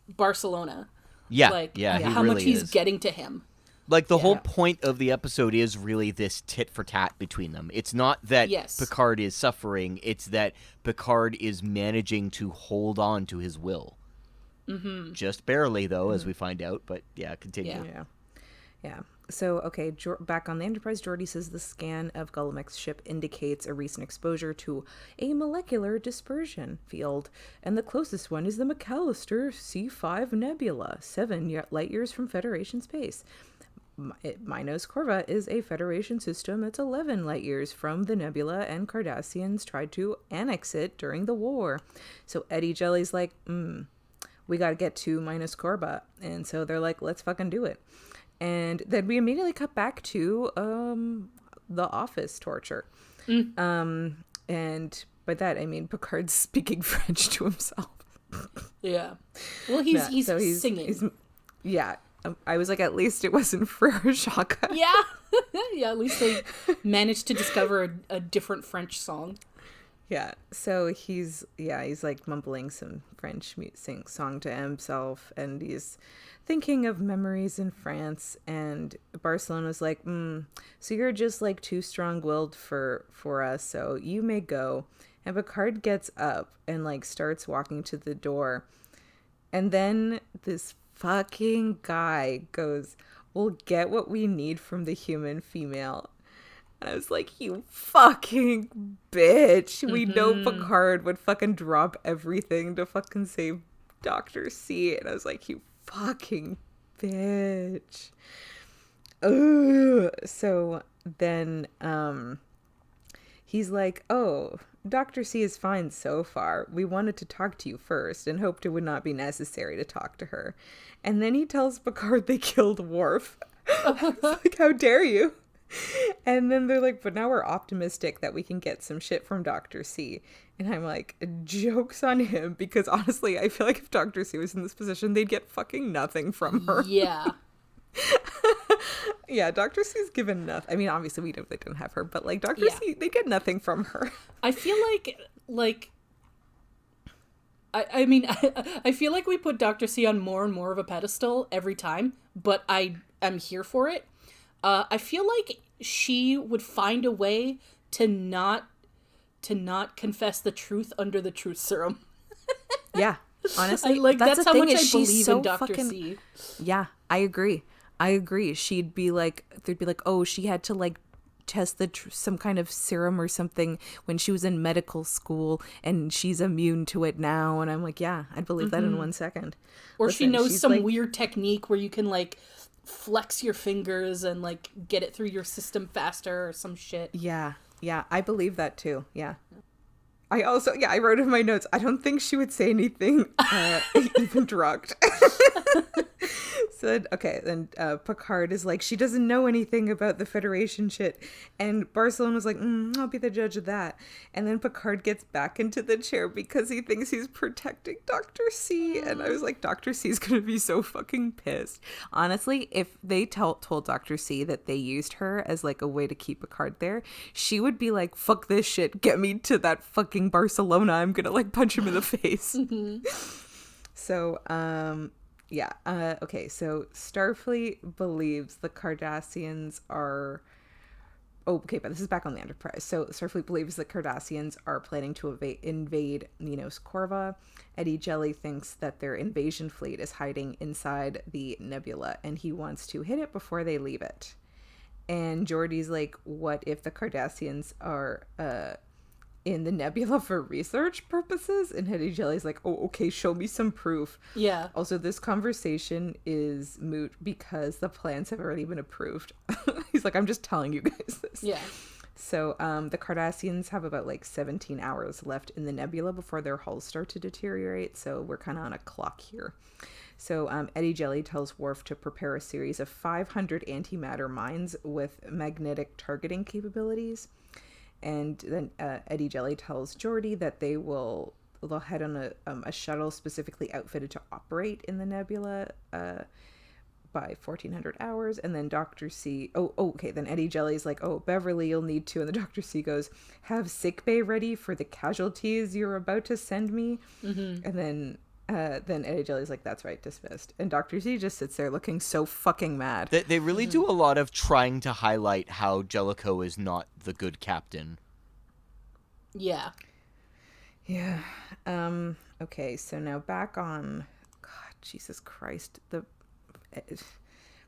[SPEAKER 2] Barcelona.
[SPEAKER 3] Yeah.
[SPEAKER 2] Like
[SPEAKER 3] he
[SPEAKER 2] how
[SPEAKER 3] really
[SPEAKER 2] much he's
[SPEAKER 3] is.
[SPEAKER 2] getting to him.
[SPEAKER 3] Like, the whole point of the episode is really this tit for tat between them. It's not that Picard is suffering, it's that Picard is managing to hold on to his will. Just barely, though, as we find out, but yeah, continue.
[SPEAKER 4] Yeah. Okay, back on the Enterprise, Geordi says the scan of Gullumek's ship indicates a recent exposure to a molecular dispersion field, and the closest one is the McAllister C5 Nebula, 7 light years from Federation space. Minos Corva is a Federation system that's 11 light years from the nebula, and Cardassians tried to annex it during the war. So Eddie Jelly's like, we gotta get to Minos Corva. And so they're like, let's fucking do it. And then we immediately cut back to the office torture. And by that, I mean Picard's speaking French to himself.
[SPEAKER 2] Yeah. Well, he's singing.
[SPEAKER 4] I was like, at least it wasn't Frere Jacques.
[SPEAKER 2] Yeah. Yeah, at least they managed to discover a different French song.
[SPEAKER 4] Yeah, so he's like mumbling some French song to himself, and he's thinking of memories in France, and Barcelona's like, so you're just like too strong-willed for us, so you may go. And Picard gets up and like starts walking to the door, and then this fucking guy goes, we'll get what we need from the human female. And I was like, you fucking bitch. We know Picard would fucking drop everything to fucking save Dr. C. And I was like, you fucking bitch. Ugh. So then he's like, oh, Dr. C is fine so far. We wanted to talk to you first and hoped it would not be necessary to talk to her. And then he tells Picard they killed Worf. Like, how dare you? And then they're like, but now we're optimistic that we can get some shit from Dr. C. And I'm like, joke's on him, because honestly, I feel like if Dr. C was in this position, they'd get fucking nothing from her.
[SPEAKER 2] Yeah.
[SPEAKER 4] Yeah, Dr. C's given nothing. I mean, obviously we know they don't have her, but like Dr. C, they get nothing from her.
[SPEAKER 2] I feel like I mean, I feel like we put Dr. C on more and more of a pedestal every time, but I am here for it. I feel like she would find a way to not confess the truth under the truth serum.
[SPEAKER 4] Yeah, honestly,
[SPEAKER 2] that's how much I believe
[SPEAKER 4] so
[SPEAKER 2] in Dr. C.
[SPEAKER 4] Yeah, I agree. She'd be like, they'd be like, oh, she had to like test some kind of serum or something when she was in medical school, and she's immune to it now. And I'm like, yeah, I'd believe that in 1 second.
[SPEAKER 2] Or
[SPEAKER 4] Listen,
[SPEAKER 2] she knows some
[SPEAKER 4] like,
[SPEAKER 2] weird technique where you can like flex your fingers and like get it through your system faster or some shit.
[SPEAKER 4] Yeah, I believe that too. Yeah. I also, I wrote in my notes, I don't think she would say anything even drugged. So, okay, then Picard is like, she doesn't know anything about the Federation shit. And Barcelona was like, I'll be the judge of that. And then Picard gets back into the chair because he thinks he's protecting Dr. C. And I was like, Dr. C's gonna be so fucking pissed. Honestly, if they told Dr. C that they used her as like a way to keep Picard there, she would be like, fuck this shit, get me to that fucking Barcelona. I'm gonna like punch him in the face. So, okay, so Starfleet believes the Cardassians are... Oh, okay, but this is back on the Enterprise. So Starfleet believes the Cardassians are planning to invade Minos Corva. Eddie Jelly thinks that their invasion fleet is hiding inside the nebula, and he wants to hit it before they leave it. And Geordi's like, what if the Cardassians are... in the nebula for research purposes? And Eddie Jelly's like, oh, okay, show me some proof.
[SPEAKER 2] Yeah.
[SPEAKER 4] Also, this conversation is moot because the plans have already been approved. He's like, I'm just telling you guys this.
[SPEAKER 2] Yeah.
[SPEAKER 4] So the Cardassians have about like 17 hours left in the nebula before their hulls start to deteriorate. So we're kind of on a clock here. So Eddie Jelly tells Worf to prepare a series of 500 antimatter mines with magnetic targeting capabilities. And then Eddie Jelly tells Geordi that they'll head on a shuttle specifically outfitted to operate in the nebula by 1400 hours. And then Dr. C... okay. Then Eddie Jelly's like, oh, Beverly, you'll need to. And then Dr. C goes, have sickbay ready for the casualties you're about to send me. Mm-hmm. And then Eddie Jelly's like, that's right, dismissed. And Dr. C just sits there looking so fucking mad.
[SPEAKER 3] They really do a lot of trying to highlight how Jellicoe is not the good captain.
[SPEAKER 2] Yeah.
[SPEAKER 4] Yeah. Okay, so now back on... God, Jesus Christ.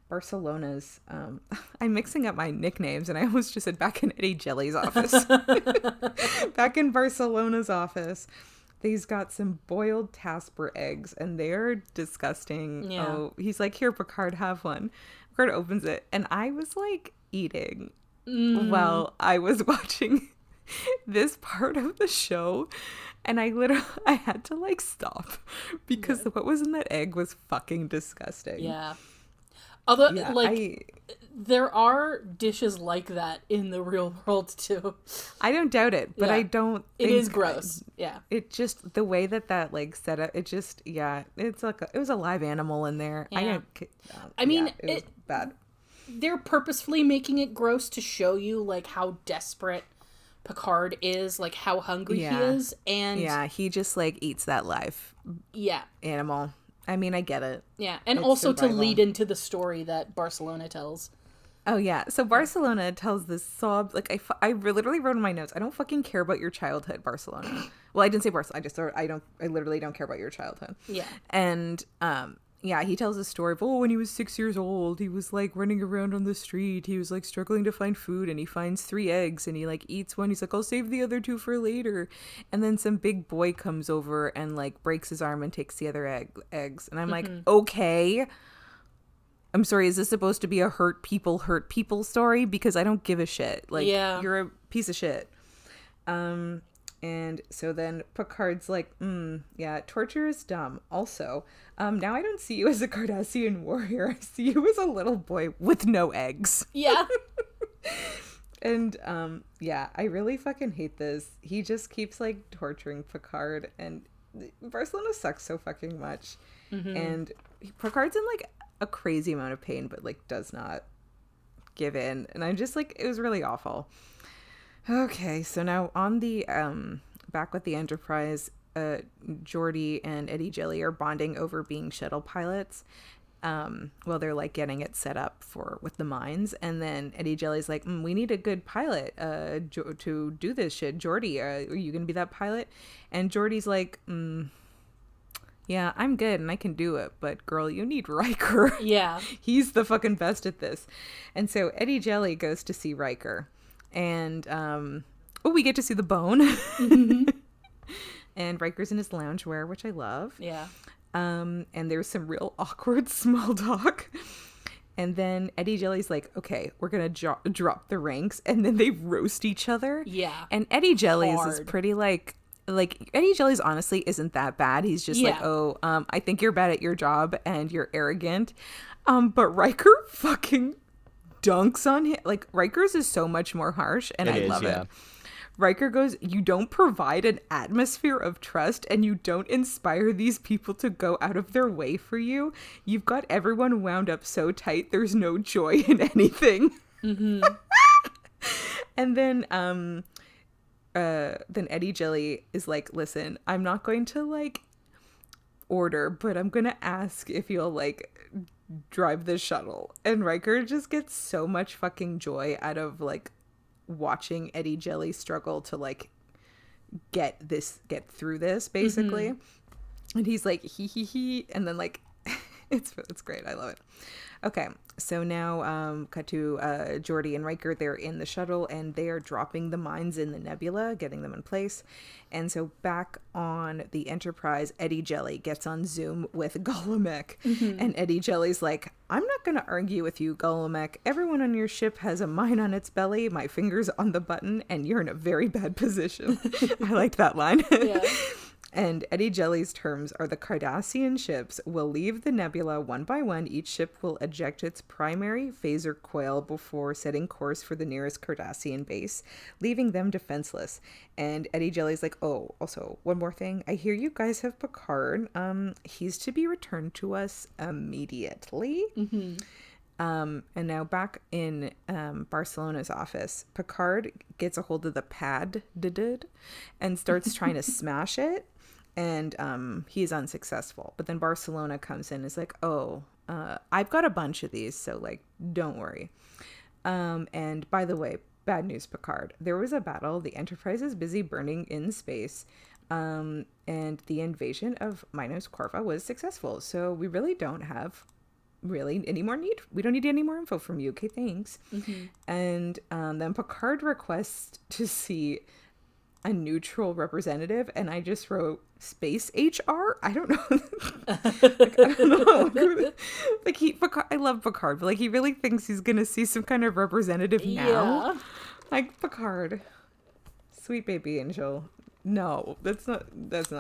[SPEAKER 4] Barcelona's I'm mixing up my nicknames and I almost just said back in Eddie Jelly's office. Back in Barcelona's office, he's got some boiled Tasper eggs and they're disgusting.
[SPEAKER 2] Yeah.
[SPEAKER 4] Oh, he's like, here, Picard, have one. Picard opens it and I was like eating while I was watching this part of the show, and I had to like stop because what was in that egg was fucking disgusting.
[SPEAKER 2] Yeah. Although,
[SPEAKER 4] Yeah,
[SPEAKER 2] like, there are dishes like that in the real world too.
[SPEAKER 4] I don't doubt it, but
[SPEAKER 2] Yeah.
[SPEAKER 4] I don't
[SPEAKER 2] It
[SPEAKER 4] think
[SPEAKER 2] is gross. Yeah.
[SPEAKER 4] it just the way that like set up, it just it's like it was a live animal in there.
[SPEAKER 2] Yeah. I mean,
[SPEAKER 4] it was bad.
[SPEAKER 2] They're purposefully making it gross to show you like how desperate Picard is, like how hungry
[SPEAKER 4] Yeah.
[SPEAKER 2] he is, and
[SPEAKER 4] Yeah, he just like eats that live
[SPEAKER 2] yeah.
[SPEAKER 4] animal. I mean, I get it.
[SPEAKER 2] Yeah, and
[SPEAKER 4] It's
[SPEAKER 2] also to
[SPEAKER 4] survival.
[SPEAKER 2] lead into the story that Barcelona tells.
[SPEAKER 4] Oh yeah, so Barcelona tells this sob, like I literally wrote in my notes, I don't fucking care about your childhood, Barcelona. Well, I didn't say Barcelona. I literally don't care about your childhood.
[SPEAKER 2] Yeah.
[SPEAKER 4] And yeah, he tells a story of, when he was 6 years old, he was like running around on the street. He was like struggling to find food and he finds 3 eggs and he like eats one. He's like, I'll save the other 2 for later. And then some big boy comes over and like breaks his arm and takes the other eggs. And I'm like, okay. I'm sorry, is this supposed to be a hurt people story? Because I don't give a shit. Like,
[SPEAKER 2] Yeah.
[SPEAKER 4] you're a piece of shit. And so then Picard's like, yeah, torture is dumb. Also, now I don't see you as a Cardassian warrior. I see you as a little boy with no eggs.
[SPEAKER 2] Yeah.
[SPEAKER 4] And yeah, I really fucking hate this. He just keeps like torturing Picard, and Barcelona sucks so fucking much. And Picard's in like a crazy amount of pain, but like does not give in. And I'm just like, it was really awful. Okay, so now on the back with the Enterprise, Geordi and Eddie Jelly are bonding over being shuttle pilots. Well, they're like getting it set up with the mines, and then Eddie Jelly's like, we need a good pilot to do this shit. Geordi, are you gonna be that pilot? And Geordi's like, yeah, I'm good and I can do it, but girl, you need Riker.
[SPEAKER 2] Yeah.
[SPEAKER 4] He's the fucking best at this. And so Eddie Jelly goes to see Riker, and we get to see the bone. And Riker's in his loungewear, which I love.
[SPEAKER 2] Yeah.
[SPEAKER 4] And there's some real awkward small talk. And then Eddie Jelly's like, okay, we're going to drop the ranks. And then they roast each other.
[SPEAKER 2] Yeah.
[SPEAKER 4] And Eddie Jelly's is
[SPEAKER 2] Hard.
[SPEAKER 4] pretty like Eddie Jelly's honestly isn't that bad. He's just like, I think you're bad at your job and you're arrogant. But Riker fucking dunks on him. Like, Riker's is so much more harsh, and I love it. Riker goes, you don't provide an atmosphere of trust and you don't inspire these people to go out of their way for you. You've got everyone wound up so tight, there's no joy in anything. And then Eddie Jelly is like, listen, I'm not going to like order, but I'm going to ask if you'll like drive the shuttle. And Riker just gets so much fucking joy out of like watching Eddie Jelly struggle to like get through this basically. And he's like he and then like it's great. I love it. Okay, so now cut to Geordi and Riker. They're in the shuttle and they are dropping the mines in the nebula, getting them in place. And so back on the Enterprise, Eddie Jelly gets on Zoom with Golomek. And Eddie Jelly's like, I'm not going to argue with you, Golomek. Everyone on your ship has a mine on its belly, my finger's on the button, and you're in a very bad position. I liked that line.
[SPEAKER 2] Yeah.
[SPEAKER 4] And Eddie Jelly's terms are the Cardassian ships will leave the nebula one by one. Each ship will eject its primary phaser coil before setting course for the nearest Cardassian base, leaving them defenseless. And Eddie Jelly's like, oh, also, one more thing. I hear you guys have Picard. He's to be returned to us immediately. And now back in Barcelona's office, Picard gets a hold of the pad and starts trying to smash it. And he's unsuccessful. But then Barcelona comes in and is like, I've got a bunch of these, so like, don't worry. And by the way, bad news, Picard. There was a battle. The Enterprise is busy burning in space. And the invasion of Minos Corva was successful. So we really don't have really we don't need any more info from you. Okay, thanks. And then Picard requests to see a neutral representative, and I just wrote space HR. I don't know. Like, I don't know. Like Picard, I love Picard, but like he really thinks he's gonna see some kind of representative now.
[SPEAKER 2] Yeah.
[SPEAKER 4] Like Picard, sweet baby angel. No, that's not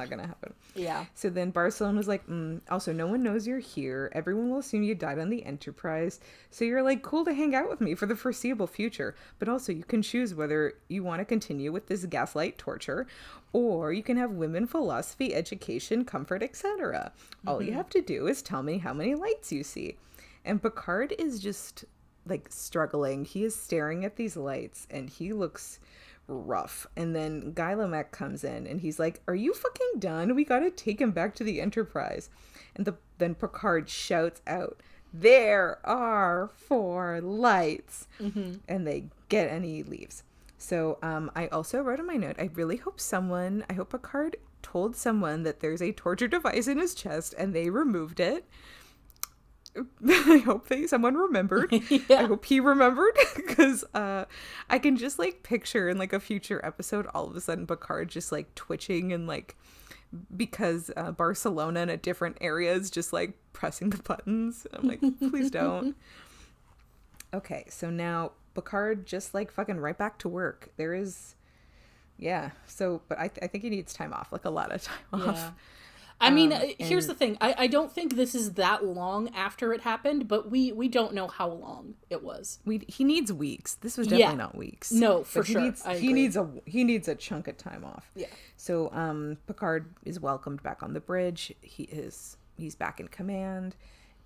[SPEAKER 4] gonna happen.
[SPEAKER 2] Yeah.
[SPEAKER 4] So then Barcelona's like, also, no one knows you're here. Everyone will assume you died on the Enterprise. So you're like, cool to hang out with me for the foreseeable future. But also, you can choose whether you want to continue with this gaslight torture, or you can have women, philosophy, education, comfort, etc. All you have to do is tell me how many lights you see. And Picard is just like struggling. He is staring at these lights, and he looks rough. And then Guy Lamech comes in and he's like, are you fucking done? We gotta take him back to the Enterprise. And then Picard shouts out, there are 4 lights. And they get, and he leaves. So I also wrote in my note, I really hope Picard told someone that there's a torture device in his chest and they removed it. I hope someone remembered.
[SPEAKER 2] Yeah.
[SPEAKER 4] I hope he remembered, because I can just like picture in like a future episode all of a sudden Picard just like twitching and like, because Barcelona in a different area is just like pressing the buttons. I'm like, please don't. Okay, so now Picard just like fucking right back to work. There is, yeah. So, but I think he needs time off, like a lot of time off.
[SPEAKER 2] Yeah. I mean, here's the thing. I don't think this is that long after it happened, but we don't know how long it was.
[SPEAKER 4] He needs weeks. This was definitely not weeks.
[SPEAKER 2] No, for
[SPEAKER 4] But
[SPEAKER 2] sure.
[SPEAKER 4] He needs a chunk of time off.
[SPEAKER 2] Yeah.
[SPEAKER 4] So Picard is welcomed back on the bridge. He's back in command,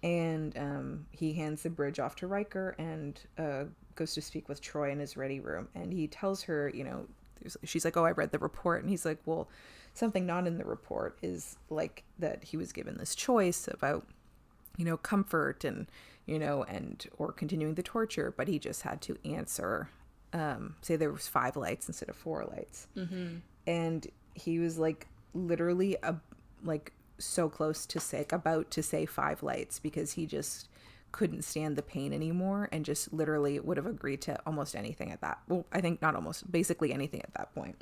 [SPEAKER 4] and he hands the bridge off to Riker and goes to speak with Troy in his ready room. And he tells her, she's like, oh, I read the report. And he's like, well, something not in the report is like that he was given this choice about, comfort and, or continuing the torture, but he just had to answer, say there was 5 lights instead of 4 lights. And he was like literally so close to about to say 5 lights, because he just couldn't stand the pain anymore and just literally would have agreed to almost anything at that. Well, I think not almost, basically anything at that point.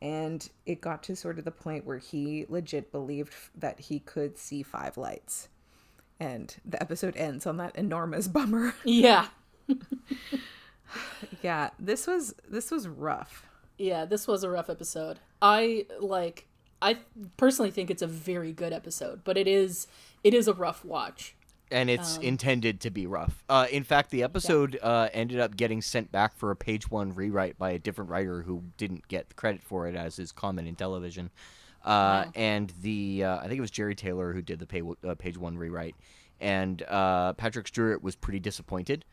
[SPEAKER 4] And it got to sort of the point where he legit believed that he could see 5 lights. And the episode ends on that enormous bummer.
[SPEAKER 2] Yeah.
[SPEAKER 4] Yeah, this was rough.
[SPEAKER 2] Yeah, this was a rough episode. I personally think it's a very good episode, but it is a rough watch.
[SPEAKER 3] And it's intended to be rough. In fact, the episode ended up getting sent back for a page 1 rewrite by a different writer who didn't get the credit for it, as is common in television. And I think it was Jerry Taylor who did the page 1 rewrite. And Patrick Stewart was pretty disappointed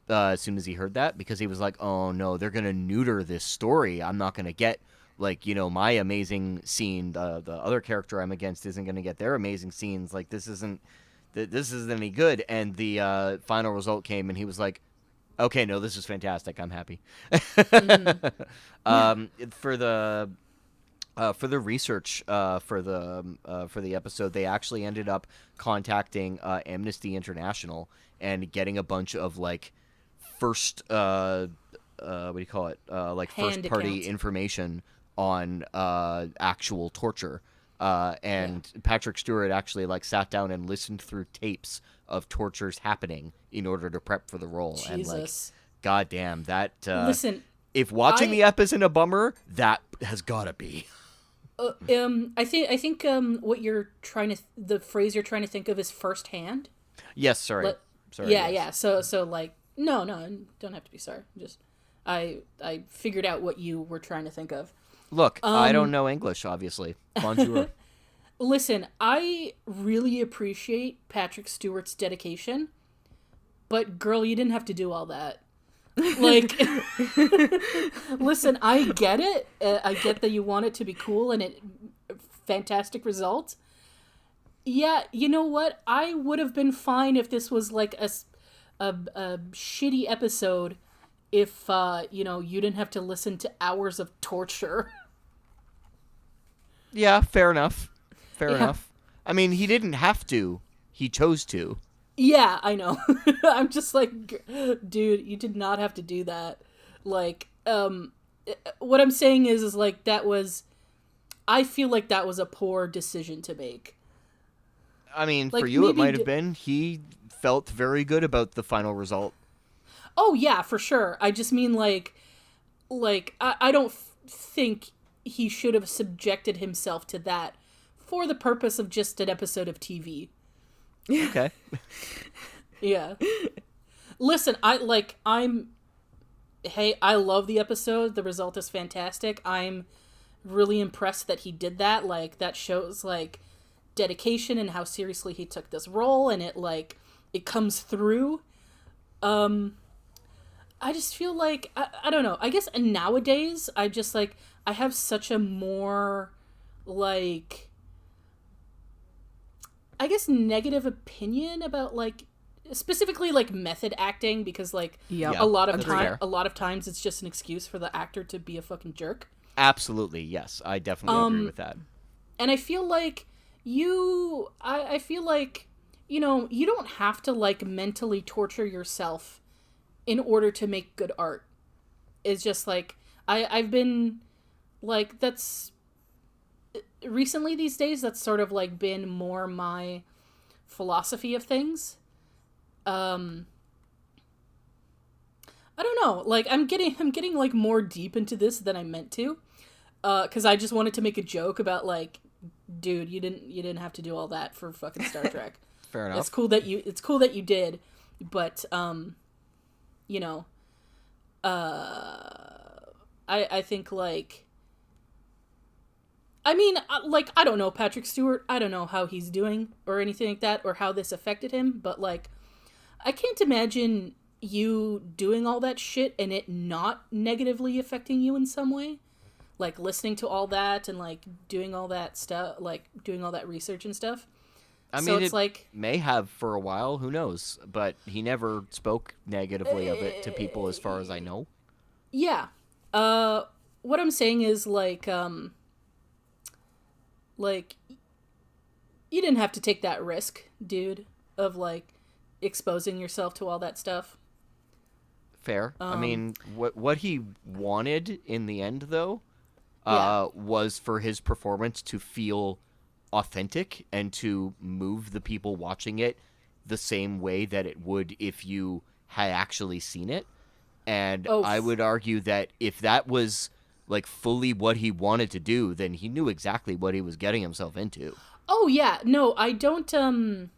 [SPEAKER 3] as soon as he heard that, because he was like, oh no, they're going to neuter this story. I'm not going to get my amazing scene. The other character I'm against isn't going to get their amazing scenes. Like, this isn't any good. And the final result came, and he was like, okay, no, this is fantastic. I'm happy. For the research for the episode, they actually ended up contacting Amnesty International and getting a bunch of first what do you call it, first party information on actual torture. Patrick Stewart actually sat down and listened through tapes of tortures happening in order to prep for the role.
[SPEAKER 2] Jesus.
[SPEAKER 3] And goddamn, that
[SPEAKER 2] Listen,
[SPEAKER 3] if watching the ep isn't a bummer, that has gotta be.
[SPEAKER 2] I think what you're the phrase you're trying to think of is firsthand.
[SPEAKER 3] Yes, sorry. Sorry.
[SPEAKER 2] Yeah,
[SPEAKER 3] yes.
[SPEAKER 2] yeah. So no, don't have to be sorry. Just I figured out what you were trying to think of.
[SPEAKER 3] Look, I don't know English, obviously. Bonjour.
[SPEAKER 2] Listen, I really appreciate Patrick Stewart's dedication, but girl, you didn't have to do all that. Listen, I get it. I get that you want it to be cool and fantastic result. Yeah, you know what? I would have been fine if this was a shitty episode if, you didn't have to listen to hours of torture.
[SPEAKER 3] Yeah, fair enough. Fair enough. I mean, he didn't have to. He chose to.
[SPEAKER 2] Yeah, I know. I'm just like, dude, you did not have to do that. Like, what I'm saying is like that was. I feel like that was a poor decision to make.
[SPEAKER 3] I mean,
[SPEAKER 2] Like
[SPEAKER 3] for you, it
[SPEAKER 2] maybe.
[SPEAKER 3] might have been. He felt very good about the final result.
[SPEAKER 2] Oh yeah, for sure. I just mean I don't think he should have subjected himself to that for the purpose of just an episode of TV.
[SPEAKER 3] Okay.
[SPEAKER 2] Yeah. Listen, hey, I love the episode. The result is fantastic. I'm really impressed that he did that. Like, that shows, like, dedication and how seriously he took this role, and it comes through. I just feel like, I don't know. I guess nowadays, I have such a more, like, I guess negative opinion about, like, specifically like method acting, because like
[SPEAKER 4] Yep.
[SPEAKER 2] a lot of
[SPEAKER 3] That's fair.
[SPEAKER 2] times it's just an excuse for the actor to be a fucking jerk.
[SPEAKER 3] Absolutely, yes. I definitely agree with that.
[SPEAKER 2] And I feel like I feel like, you know, you don't have to like mentally torture yourself in order to make good art. It's just like I've been like, that's recently these days, that's sort of like been more my philosophy of things. I don't know. Like, I'm getting like more deep into this than I meant to, because I just wanted to make a joke about like, dude, you didn't have to do all that for fucking Star Trek.
[SPEAKER 3] Fair enough.
[SPEAKER 2] It's cool that you did, but you know, I think like, I mean, like, I don't know Patrick Stewart. I don't know how he's doing or anything like that, or how this affected him, but like, I can't imagine you doing all that shit and it not negatively affecting you in some way. Like, listening to all that and, like, doing all that stuff, like, doing all that research and stuff.
[SPEAKER 3] I
[SPEAKER 2] So
[SPEAKER 3] mean,
[SPEAKER 2] it's
[SPEAKER 3] it
[SPEAKER 2] like,
[SPEAKER 3] may have for a while, who knows? But he never spoke negatively of it to people as far as I know.
[SPEAKER 2] yeah. What I'm saying is, like, you didn't have to take that risk, dude, of, like, exposing yourself to all that stuff.
[SPEAKER 3] Fair. I mean, what he wanted in the end, though,
[SPEAKER 2] Yeah.
[SPEAKER 3] was for his performance to feel authentic and to move the people watching it the same way that it would if you had actually seen it. And
[SPEAKER 2] Oh,
[SPEAKER 3] I would argue that if that was like fully what he wanted to do, then he knew exactly what he was getting himself into.
[SPEAKER 2] Oh, yeah. No, I don't, I'm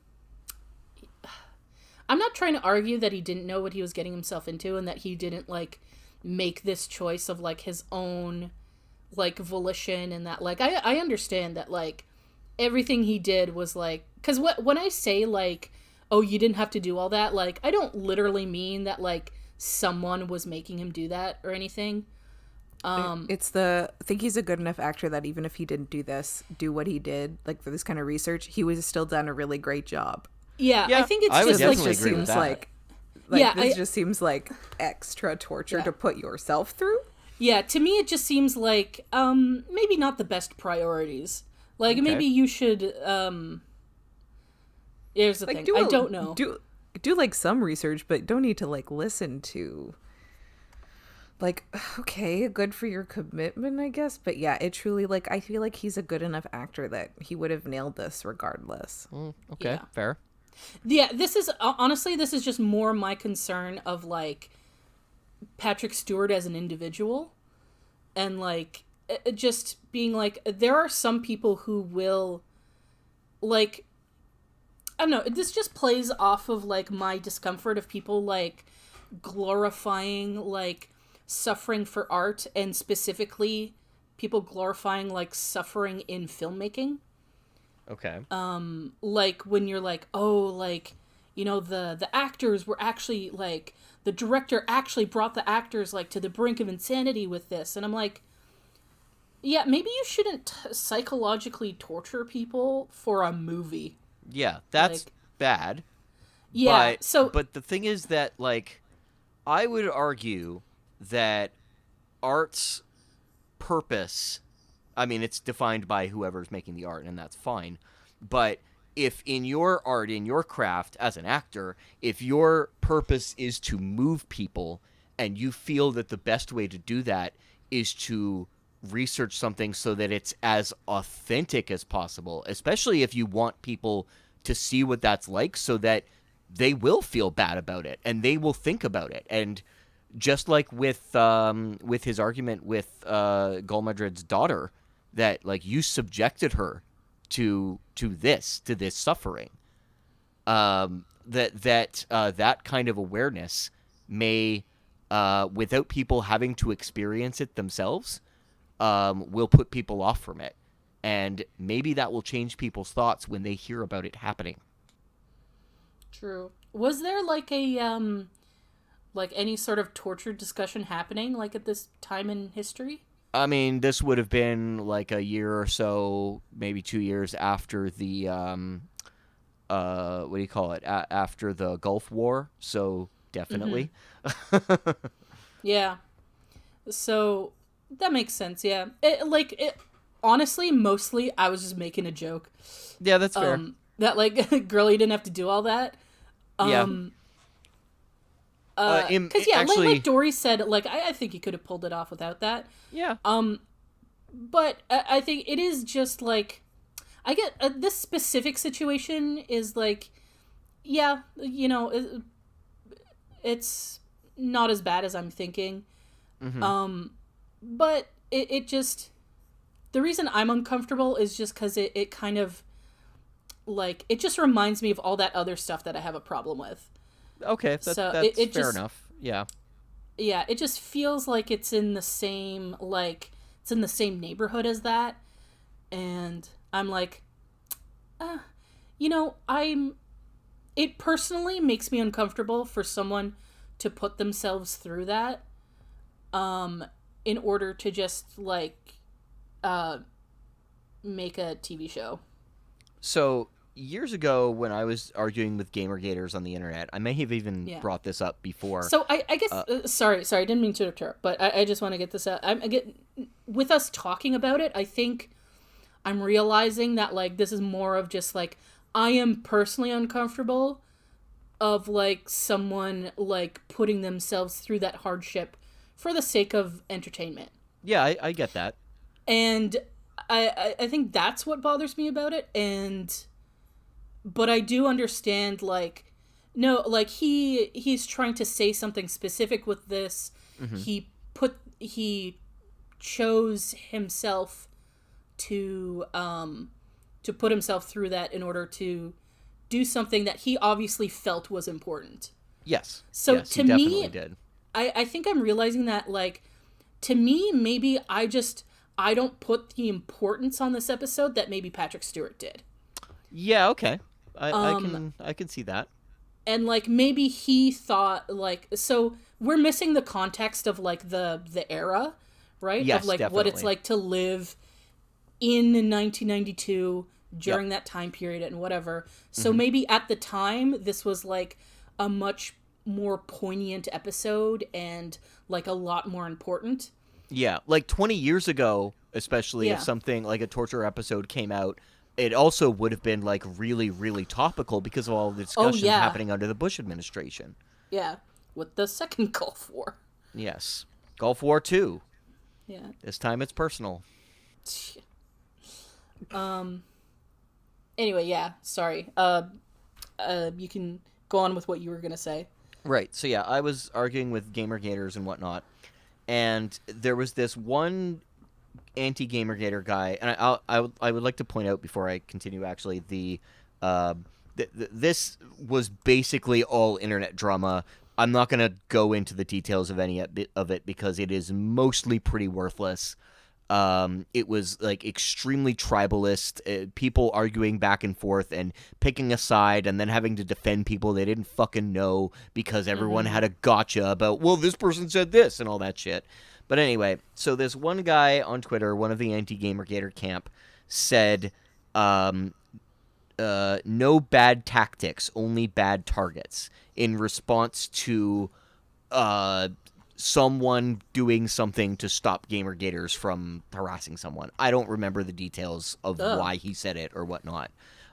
[SPEAKER 2] not trying to argue that he didn't know what he was getting himself into and that he didn't, like, make this choice of, like, his own, like, volition, and that, like, I understand that, like, everything he did was, like, because when I say, like, oh, you didn't have to do all that, like, I don't literally mean that, like, someone was making him do that or anything.
[SPEAKER 4] It's I think he's a good enough actor that even if he didn't do what he did, like for this kind of research, he would have still done a really great job.
[SPEAKER 2] Yeah,
[SPEAKER 3] Yeah,
[SPEAKER 2] I think it's
[SPEAKER 3] I would
[SPEAKER 2] just, like,
[SPEAKER 3] definitely
[SPEAKER 4] This just
[SPEAKER 3] agree with
[SPEAKER 4] seems
[SPEAKER 3] that.
[SPEAKER 4] like
[SPEAKER 2] Yeah,
[SPEAKER 4] this
[SPEAKER 2] I-
[SPEAKER 4] just seems like extra torture
[SPEAKER 2] Yeah.
[SPEAKER 4] to put yourself through.
[SPEAKER 2] Yeah, to me it just seems like maybe not the best priorities. Like,
[SPEAKER 3] Okay.
[SPEAKER 2] maybe you should here's the thing. I don't know.
[SPEAKER 4] Do like some research, but don't need to like listen to like, okay, good for your commitment, I guess. But yeah, it truly, like, I feel like he's a good enough actor that he would have nailed this regardless.
[SPEAKER 3] Okay,
[SPEAKER 2] Yeah.
[SPEAKER 3] fair.
[SPEAKER 2] Yeah, this is honestly, this is just more my concern of, like, Patrick Stewart as an individual, and, like, just being like, there are some people who will, like, I don't know, this just plays off of, like, my discomfort of people, like, glorifying, like, suffering for art, and specifically people glorifying, like, suffering in filmmaking.
[SPEAKER 3] Okay.
[SPEAKER 2] Like, when you're like, oh, like, you know, the actors were actually, like, the director actually brought the actors, like, to the brink of insanity with this, and I'm like, yeah, maybe you shouldn't psychologically torture people for a movie.
[SPEAKER 3] Yeah, that's
[SPEAKER 2] like-
[SPEAKER 3] bad.
[SPEAKER 2] Yeah,
[SPEAKER 3] But,
[SPEAKER 2] so
[SPEAKER 3] but the thing is that, like, I would argue that art's purpose, I mean, it's defined by whoever's making the art, and that's fine, but if in your art, in your craft as an actor, if your purpose is to move people and you feel that the best way to do that is to research something so that it's as authentic as possible, especially if you want people to see what that's like so that they will feel bad about it and they will think about it. And just like with his argument with Gul Madrid's daughter, that like you subjected her to this suffering, that kind of awareness may, without people having to experience it themselves, will put people off from it, and maybe that will change people's thoughts when they hear about it happening.
[SPEAKER 2] True. Was there like a like any sort of torture discussion happening like at this time in history?
[SPEAKER 3] I mean, this would have been like a year or so, maybe 2 years after the what do you call it? After the Gulf War, so definitely.
[SPEAKER 2] Mm-hmm. Yeah. So that makes sense. Yeah. Honestly, mostly I was just making a joke.
[SPEAKER 3] Yeah, that's fair.
[SPEAKER 2] That like girlie didn't have to do all that.
[SPEAKER 3] Yeah.
[SPEAKER 2] Because
[SPEAKER 3] actually,
[SPEAKER 2] like Dory said, like I think he could have pulled it off without that.
[SPEAKER 3] Yeah.
[SPEAKER 2] But I think it is just like, I get this specific situation is like, yeah, you know, it's not as bad as I'm thinking.
[SPEAKER 3] Mm-hmm.
[SPEAKER 2] But it just, the reason I'm uncomfortable is just because it kind of like, it just reminds me of all that other stuff that I have a problem with.
[SPEAKER 3] Okay, that's fair enough. Yeah.
[SPEAKER 2] Yeah, it just feels like it's in the same, like, it's in the same neighborhood as that. And I'm like, you know, it personally makes me uncomfortable for someone to put themselves through that, in order to just, like, make a TV show.
[SPEAKER 3] So, years ago, when I was arguing with Gamergaters on the internet, I may have even brought this up before.
[SPEAKER 2] So I guess sorry, I didn't mean to interrupt, but I just want to get this out. With us talking about it, I think I'm realizing that like this is more of just like I am personally uncomfortable of like someone like putting themselves through that hardship for the sake of entertainment.
[SPEAKER 3] Yeah, I get that.
[SPEAKER 2] And I think that's what bothers me about it. But I do understand, like, no, like, he's trying to say something specific with this. Mm-hmm. He chose himself to put himself through that in order to do something that he obviously felt was important.
[SPEAKER 3] Yes.
[SPEAKER 2] So
[SPEAKER 3] yes,
[SPEAKER 2] to me, did. I think I'm realizing that, like, to me, maybe I don't put the importance on this episode that maybe Patrick Stewart did.
[SPEAKER 3] Yeah, okay. I can see that.
[SPEAKER 2] And like maybe he thought like, so we're missing the context of like the era, right?
[SPEAKER 3] Yes,
[SPEAKER 2] of like
[SPEAKER 3] definitely.
[SPEAKER 2] what it's like to live in 1992 during that time period and whatever. So maybe at the time this was like a much more poignant episode and like a lot more important.
[SPEAKER 3] Yeah, like 20 years ago, especially if something like a torture episode came out, it also would have been like really, really topical because of all the discussions happening under the Bush administration.
[SPEAKER 2] Yeah, with the second Gulf War.
[SPEAKER 3] Yes, Gulf War II.
[SPEAKER 2] Yeah.
[SPEAKER 3] This time it's personal.
[SPEAKER 2] Anyway, yeah. Sorry. You can go on with what you were gonna say.
[SPEAKER 3] Right. So yeah, I was arguing with Gamergaters and whatnot, and there was this one anti-Gamergater guy, and I would like to point out before I continue. Actually, this was basically all internet drama. I'm not going to go into the details of any of it because it is mostly pretty worthless. It was like extremely tribalist, people arguing back and forth and picking a side and then having to defend people they didn't fucking know because everyone had a gotcha about, well, this person said this and all that shit. But anyway, so this one guy on Twitter, one of the anti-Gamergater camp, said, no bad tactics, only bad targets, in response to someone doing something to stop Gamergaters from harassing someone. I don't remember the details of why he said it or whatnot.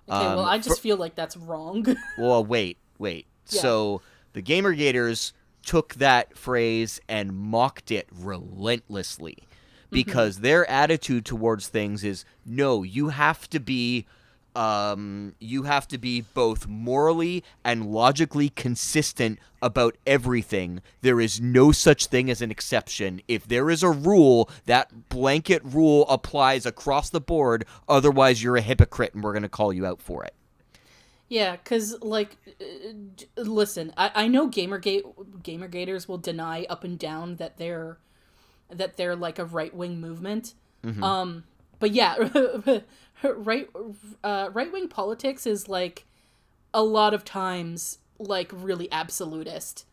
[SPEAKER 2] Okay, well, I just feel like that's wrong.
[SPEAKER 3] Well, wait.
[SPEAKER 2] Yeah.
[SPEAKER 3] So the Gamergaters took that phrase and mocked it relentlessly because their attitude towards things is, no, you have to be both morally and logically consistent about everything. There is no such thing as an exception. If there is a rule, that blanket rule applies across the board. Otherwise, you're a hypocrite and we're going to call you out for it.
[SPEAKER 2] Yeah, because, like, listen, I know Gamergaters will deny up and down that they're like a right-wing movement. But yeah, right-wing politics is, like, a lot of times, like, really absolutist.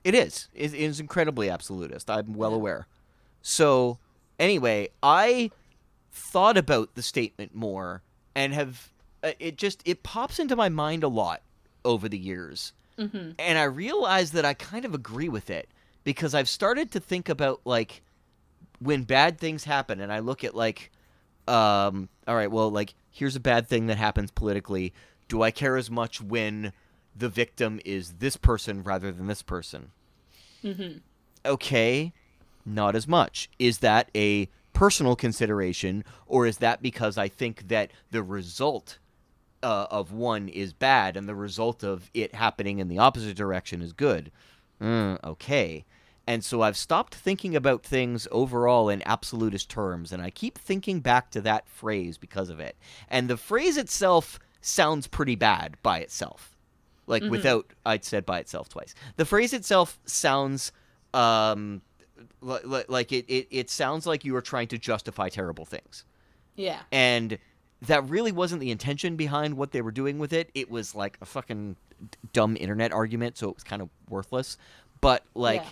[SPEAKER 3] It is. It is incredibly absolutist. I'm well aware. So, anyway, I thought about the statement more and have... It pops into my mind a lot over the years. And I realize that I kind of agree with it because I've started to think about, like, when bad things happen and I look at, like, all right, well, like, here's a bad thing that happens politically. Do I care as much when the victim is this person rather than this person? Okay, not as much. Is that a personal consideration, or is that because I think that the result of one is bad and the result of it happening in the opposite direction is good? Okay. And so I've stopped thinking about things overall in absolutist terms, and I keep thinking back to that phrase because of it. And the phrase itself sounds pretty bad by itself. Like, without... I'd said by itself twice. The phrase itself sounds... like it sounds like you are trying to justify terrible things.
[SPEAKER 2] Yeah.
[SPEAKER 3] And that really wasn't the intention behind what they were doing with it. It was like a fucking dumb internet argument, so it was kind of worthless. But, like,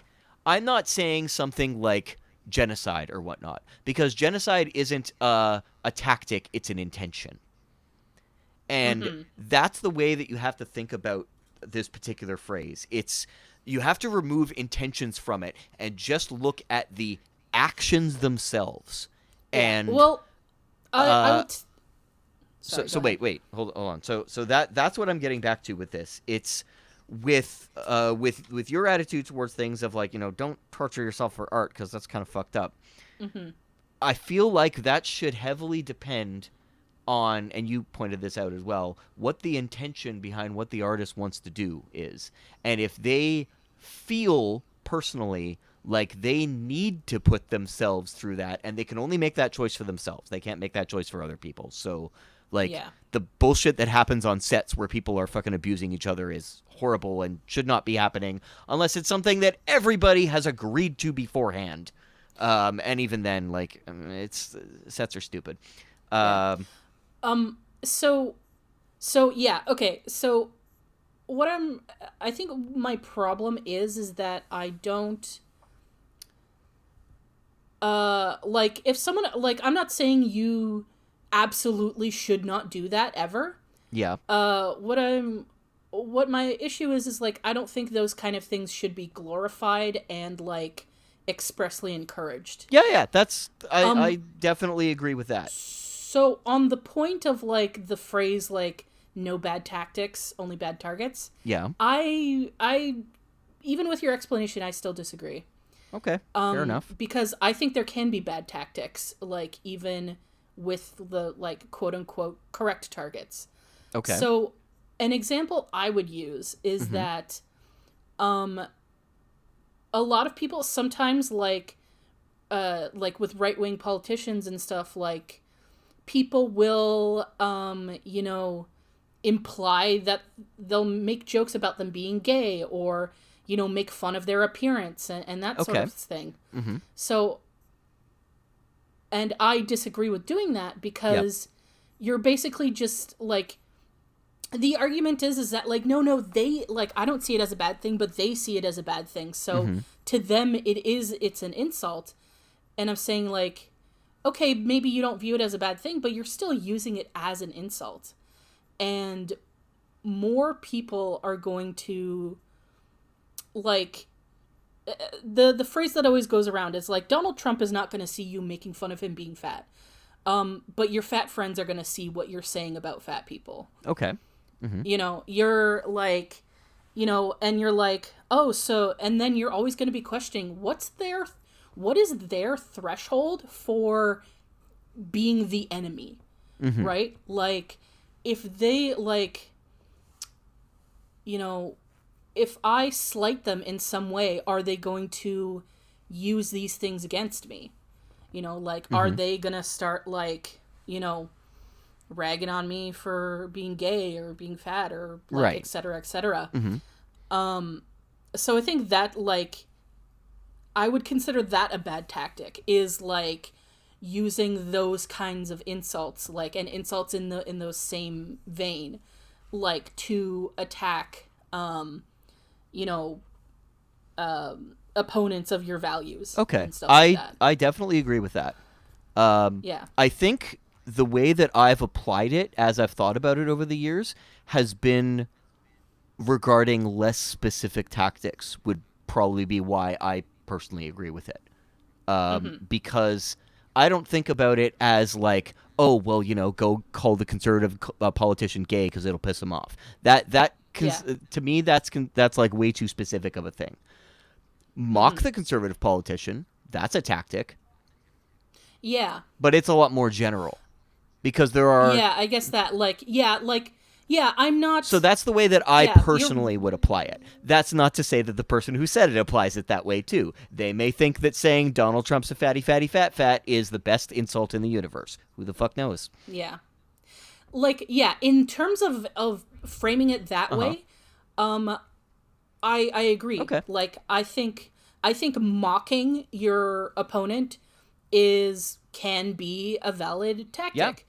[SPEAKER 3] I'm not saying something like genocide or whatnot, because genocide isn't a tactic, it's an intention. And that's the way that you have to think about this particular phrase. You have to remove intentions from it and just look at the actions themselves. And
[SPEAKER 2] well, I would... Sorry,
[SPEAKER 3] so wait, hold on. So that's what I'm getting back to with this. It's with your attitude towards things of, like, you know, don't torture yourself for art because that's kind of fucked up. I feel like that should heavily depend on, and you pointed this out as well, what the intention behind what the artist wants to do is. And if they feel personally like they need to put themselves through that, and they can only make that choice for themselves, they can't make that choice for other people. So, like, the bullshit that happens on sets where people are fucking abusing each other is horrible and should not be happening unless it's something that everybody has agreed to beforehand. And even then, like, sets are stupid.
[SPEAKER 2] So yeah, okay. So I think my problem is that I don't, like, if someone, like, I'm not saying you absolutely should not do that ever.
[SPEAKER 3] Yeah.
[SPEAKER 2] What my issue is like, I don't think those kind of things should be glorified and, like, expressly encouraged.
[SPEAKER 3] Yeah, I definitely agree with that.
[SPEAKER 2] So on the point of, like, the phrase, like, no bad tactics, only bad targets.
[SPEAKER 3] Yeah.
[SPEAKER 2] I even with your explanation, I still disagree.
[SPEAKER 3] Okay. Fair enough.
[SPEAKER 2] Because I think there can be bad tactics, like, even with the, like, quote unquote correct targets.
[SPEAKER 3] Okay.
[SPEAKER 2] So an example I would use is that a lot of people sometimes, like with right-wing politicians and stuff, like, people will you know, imply that they'll make jokes about them being gay, or, you know, make fun of their appearance and that sort of thing. So, and I disagree with doing that because you're basically just, like, the argument is that, like, no, they, like, I don't see it as a bad thing, but they see it as a bad thing. So to them, it's an insult. And I'm saying, like, okay, maybe you don't view it as a bad thing, but you're still using it as an insult. And more people are going to, like, the phrase that always goes around is like, Donald Trump is not going to see you making fun of him being fat. But your fat friends are going to see what you're saying about fat people.
[SPEAKER 3] Okay.
[SPEAKER 2] You know, you're like, you know, and you're like, oh, so, and then you're always going to be questioning what is their threshold for being the enemy, right? Like, if they, like, you know, if I slight them in some way, are they going to use these things against me? You know, like, are they gonna start, like, you know, ragging on me for being gay or being fat or, like,
[SPEAKER 3] Right.
[SPEAKER 2] et cetera, et cetera. So I think that, like, I would consider that a bad tactic, is, like, using those kinds of insults, like, and insults in those same vein, like, to attack, you know, opponents of your values.
[SPEAKER 3] Okay.
[SPEAKER 2] And stuff like that.
[SPEAKER 3] I definitely agree with that.
[SPEAKER 2] Yeah.
[SPEAKER 3] I think the way that I've applied it, as I've thought about it over the years, has been regarding less specific tactics would probably be why I personally agree with it. Because I don't think about it as like, oh, well, you know, go call the conservative politician gay because it'll piss him off. To me, that's like way too specific of a thing. Mock the conservative politician, that's a tactic.
[SPEAKER 2] Yeah.
[SPEAKER 3] But it's a lot more general. Because there are...
[SPEAKER 2] Yeah, I guess that, I'm not...
[SPEAKER 3] So that's the way that I
[SPEAKER 2] Yeah,
[SPEAKER 3] personally would apply it. That's not to say that the person who said it applies it that way, too. They may think that saying Donald Trump's a fatty, fatty, fat, fat is the best insult in the universe. Who the fuck knows?
[SPEAKER 2] Yeah. Like, yeah, in terms of framing it that way, I agree.
[SPEAKER 3] Okay.
[SPEAKER 2] Like, I think mocking your opponent can be a valid tactic.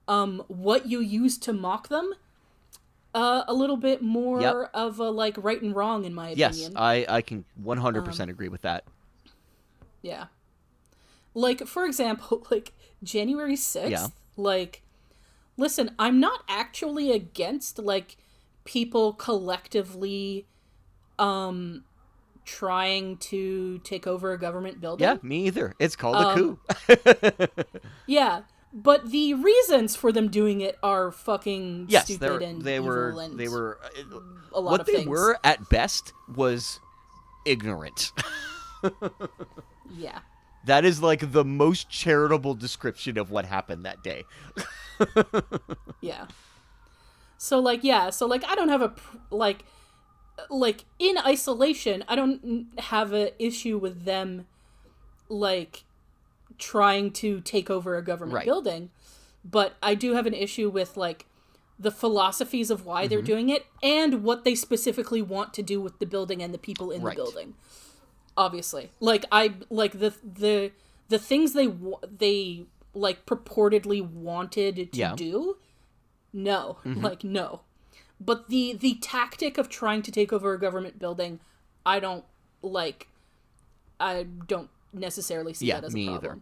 [SPEAKER 2] What you use to mock them, a little bit more of a, like, right and wrong, in my opinion.
[SPEAKER 3] Yes, I can 100% agree with that.
[SPEAKER 2] Yeah. Like, for example, like, January 6th, like, listen, I'm not actually against, like, people collectively, trying to take over a government building.
[SPEAKER 3] Yeah, me either. It's called a coup.
[SPEAKER 2] Yeah, but the reasons for them doing it are fucking stupid and evil and
[SPEAKER 3] they were
[SPEAKER 2] a lot
[SPEAKER 3] what
[SPEAKER 2] of
[SPEAKER 3] they
[SPEAKER 2] things.
[SPEAKER 3] were at best was ignorant.
[SPEAKER 2] Yeah.
[SPEAKER 3] That is like the most charitable description of what happened that day.
[SPEAKER 2] Yeah. So like I don't have a like in isolation, I don't have an issue with them like trying to take over a government building, but I do have an issue with like the philosophies of why they're doing it and what they specifically want to do with the building and the people in the building. Obviously, like I like the things they like purportedly wanted to do. No, like no. But the tactic of trying to take over a government building, I don't necessarily see that as a problem.
[SPEAKER 3] Either.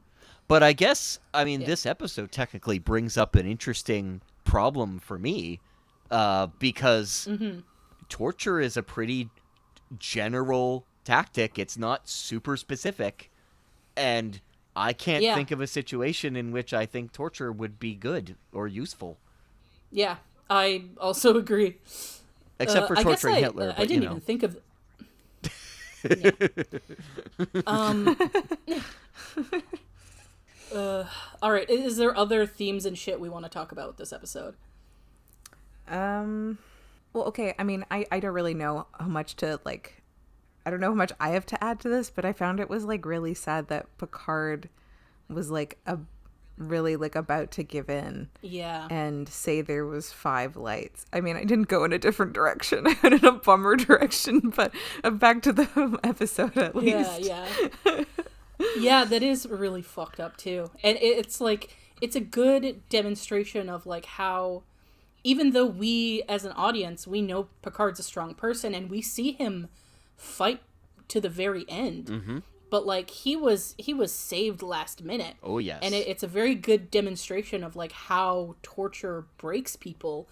[SPEAKER 3] But I guess, I mean, this episode technically brings up an interesting problem for me, because torture is a pretty general tactic. It's not super specific, and I can't think of a situation in which I think torture would be good or useful.
[SPEAKER 2] Yeah, I also agree.
[SPEAKER 3] Except for torturing Hitler. But,
[SPEAKER 2] I didn't even think of. All right. Is there other themes and shit we want to talk about with this episode?
[SPEAKER 4] Well, okay. I mean, I don't really know how much to like. I don't know how much I have to add to this, but I found it was like really sad that Picard was like really like about to give in.
[SPEAKER 2] Yeah.
[SPEAKER 4] And say there was 5 lights. I mean, I didn't go in a different direction. I went in a bummer direction, but back to the episode at least.
[SPEAKER 2] Yeah. Yeah, that is really fucked up too. And it's like, it's a good demonstration of like how, even though we as an audience, we know Picard's a strong person and we see him fight to the very end. But like he was saved last minute.
[SPEAKER 3] Oh yes.
[SPEAKER 2] And it's a very good demonstration of like how torture breaks people,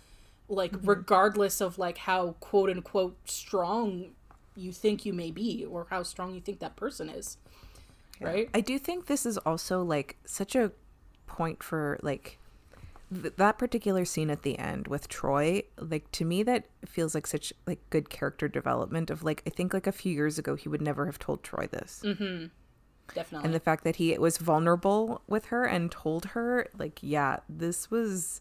[SPEAKER 2] like regardless of like how quote unquote strong you think you may be or how strong you think that person is. Right?
[SPEAKER 4] I do think this is also like such a point for like that particular scene at the end with Troy. Like to me, that feels like such like good character development of like, I think like a few years ago, he would never have told Troy this.
[SPEAKER 2] Mm-hmm. Definitely.
[SPEAKER 4] And the fact that he was vulnerable with her and told her like, yeah, this was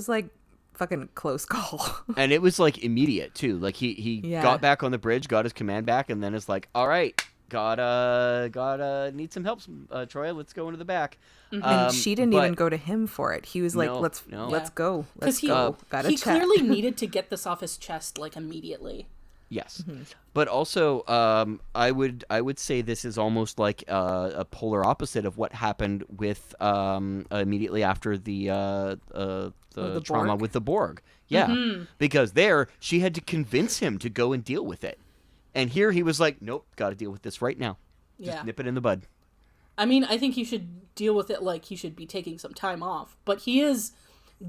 [SPEAKER 4] like fucking close call.
[SPEAKER 3] And it was like immediate too. Like he
[SPEAKER 4] Yeah.
[SPEAKER 3] got back on the bridge, got his command back, and then it's like, all right, gotta need some help, Troy. Let's go into the back.
[SPEAKER 4] And she didn't
[SPEAKER 3] but-
[SPEAKER 4] even go to him for it. He was like,
[SPEAKER 3] No,
[SPEAKER 4] let's
[SPEAKER 3] no.
[SPEAKER 2] Yeah.
[SPEAKER 4] go. Let's
[SPEAKER 2] he,
[SPEAKER 4] go. Gotta
[SPEAKER 2] he
[SPEAKER 4] chat.
[SPEAKER 2] clearly needed to get this off his chest like immediately.
[SPEAKER 3] Yes, but also I would say this is almost like a polar opposite of what happened with immediately after the trauma
[SPEAKER 4] Borg?
[SPEAKER 3] with the Borg. Yeah, because there she had to convince him to go and deal with it, and here he was like, nope, got to deal with this right now. Just
[SPEAKER 2] Yeah.
[SPEAKER 3] nip it in the bud.
[SPEAKER 2] I mean, I think he should deal with it like he should be taking some time off, but he is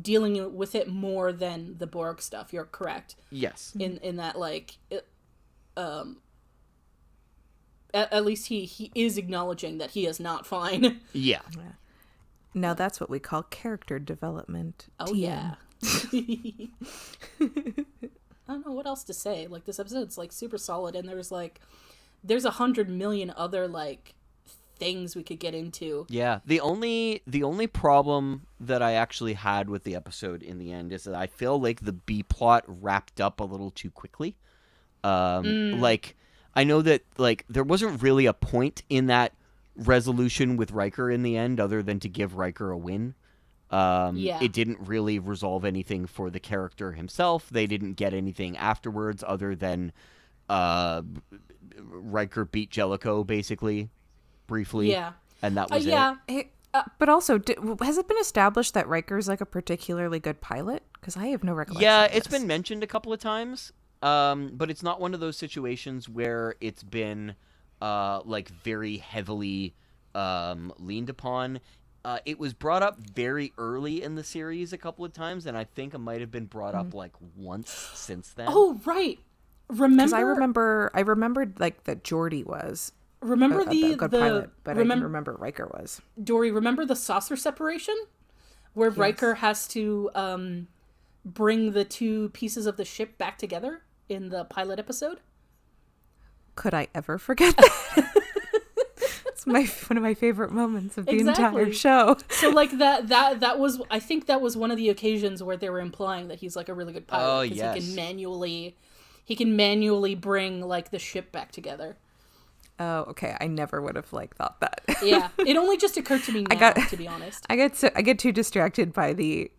[SPEAKER 2] dealing with it more than the Borg stuff. You're correct.
[SPEAKER 3] Yes.
[SPEAKER 2] In that, like, at least he is acknowledging that he is not fine.
[SPEAKER 3] Yeah.
[SPEAKER 4] Now that's what we call character development.
[SPEAKER 2] Oh
[SPEAKER 4] TM.
[SPEAKER 2] yeah. I don't know what else to say. Like, this episode's like super solid, and there's 100 million other like things we could get into.
[SPEAKER 3] Yeah. The only problem that I actually had with the episode in the end is that I feel like the B plot wrapped up a little too quickly. Like, I know that like there wasn't really a point in that resolution with Riker in the end other than to give Riker a win.
[SPEAKER 2] Yeah.
[SPEAKER 3] It didn't really resolve anything for the character himself. They didn't get anything afterwards other than Riker beat Jellicoe basically briefly.
[SPEAKER 2] Yeah.
[SPEAKER 3] And that was it.
[SPEAKER 2] Yeah.
[SPEAKER 4] Hey, but also, has it been established that Riker's like a particularly good pilot? Because I have no recollection.
[SPEAKER 3] Yeah,
[SPEAKER 4] of
[SPEAKER 3] it's
[SPEAKER 4] this.
[SPEAKER 3] been mentioned a couple of times, but it's not one of those situations where it's been like very heavily leaned upon. It was brought up very early in the series a couple of times, and I think it might have been brought up like once since then.
[SPEAKER 2] Oh, right.
[SPEAKER 4] Because
[SPEAKER 2] Remember?
[SPEAKER 4] I remembered like that Geordi was
[SPEAKER 2] Remember
[SPEAKER 4] a good pilot, but I didn't remember Riker was.
[SPEAKER 2] Dory, remember the saucer separation? Where Riker has to bring the two pieces of the ship back together in the pilot episode?
[SPEAKER 4] Could I ever forget that? It's one of my favorite moments of the entire
[SPEAKER 2] Exactly.
[SPEAKER 4] show.
[SPEAKER 2] So like that was, I think that was one of the occasions where they were implying that he's like a really good pilot.
[SPEAKER 3] Oh,
[SPEAKER 2] 'cause
[SPEAKER 3] yes.
[SPEAKER 2] he can manually bring like the ship back together.
[SPEAKER 4] Oh, okay. I never would have like thought that.
[SPEAKER 2] Yeah. It only just occurred to me now, to be honest.
[SPEAKER 4] I get too distracted by the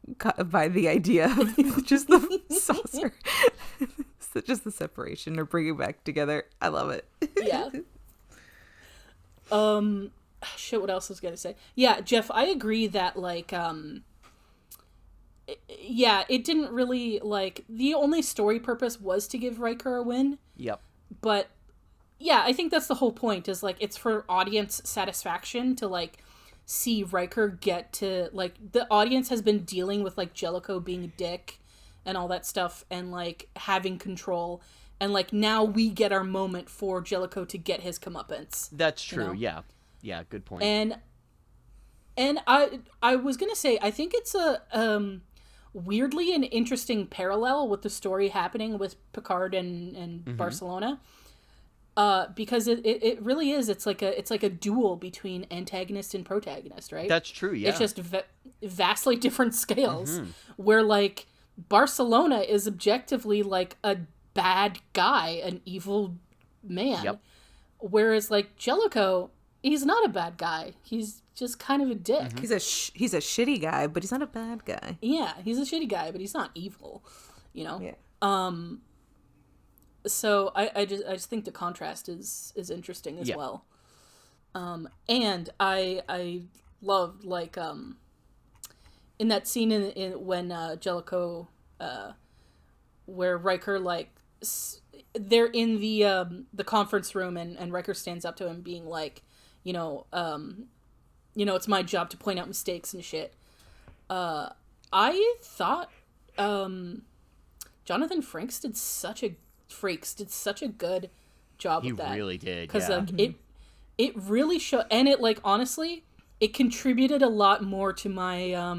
[SPEAKER 4] idea of just the saucer, so just the separation or bringing back together. I love it.
[SPEAKER 2] Yeah. Shit, what else was I gonna say? Yeah, Jeff, I agree that like it didn't really like, the only story purpose was to give Riker a win,
[SPEAKER 3] Yep.
[SPEAKER 2] but yeah, I think that's the whole point, is like it's for audience satisfaction to like see Riker get to, like, the audience has been dealing with like Jellicoe being a dick and all that stuff and like having control, and like now we get our moment for Jellicoe to get his comeuppance.
[SPEAKER 3] That's true.
[SPEAKER 2] know?
[SPEAKER 3] Yeah. Yeah, good point.
[SPEAKER 2] And I was gonna say, I think it's a weirdly an interesting parallel with the story happening with Picard and Barcelona, because it really is, it's like a duel between antagonist and protagonist, right?
[SPEAKER 3] That's true, yeah.
[SPEAKER 2] It's just vastly different scales, where like Barcelona is objectively like a bad guy, an evil man,
[SPEAKER 3] Yep.
[SPEAKER 2] whereas like Jellicoe, he's not a bad guy. He's just kind of a dick.
[SPEAKER 4] He's a shitty guy, but he's not a bad guy.
[SPEAKER 2] Yeah, he's a shitty guy, but he's not evil, you know?
[SPEAKER 4] Yeah.
[SPEAKER 2] So I just think the contrast is interesting as
[SPEAKER 3] Yeah.
[SPEAKER 2] well. And I loved like in that scene in when Jellicoe where Riker like they're in the conference room and Riker stands up to him being like, you know, it's my job to point out mistakes and shit. I thought Jonathan Frakes did such a Frakes did such a good job
[SPEAKER 3] He
[SPEAKER 2] with that.
[SPEAKER 3] really did,
[SPEAKER 2] Because
[SPEAKER 3] yeah.
[SPEAKER 2] like it really showed, and it like honestly, it contributed a lot more to my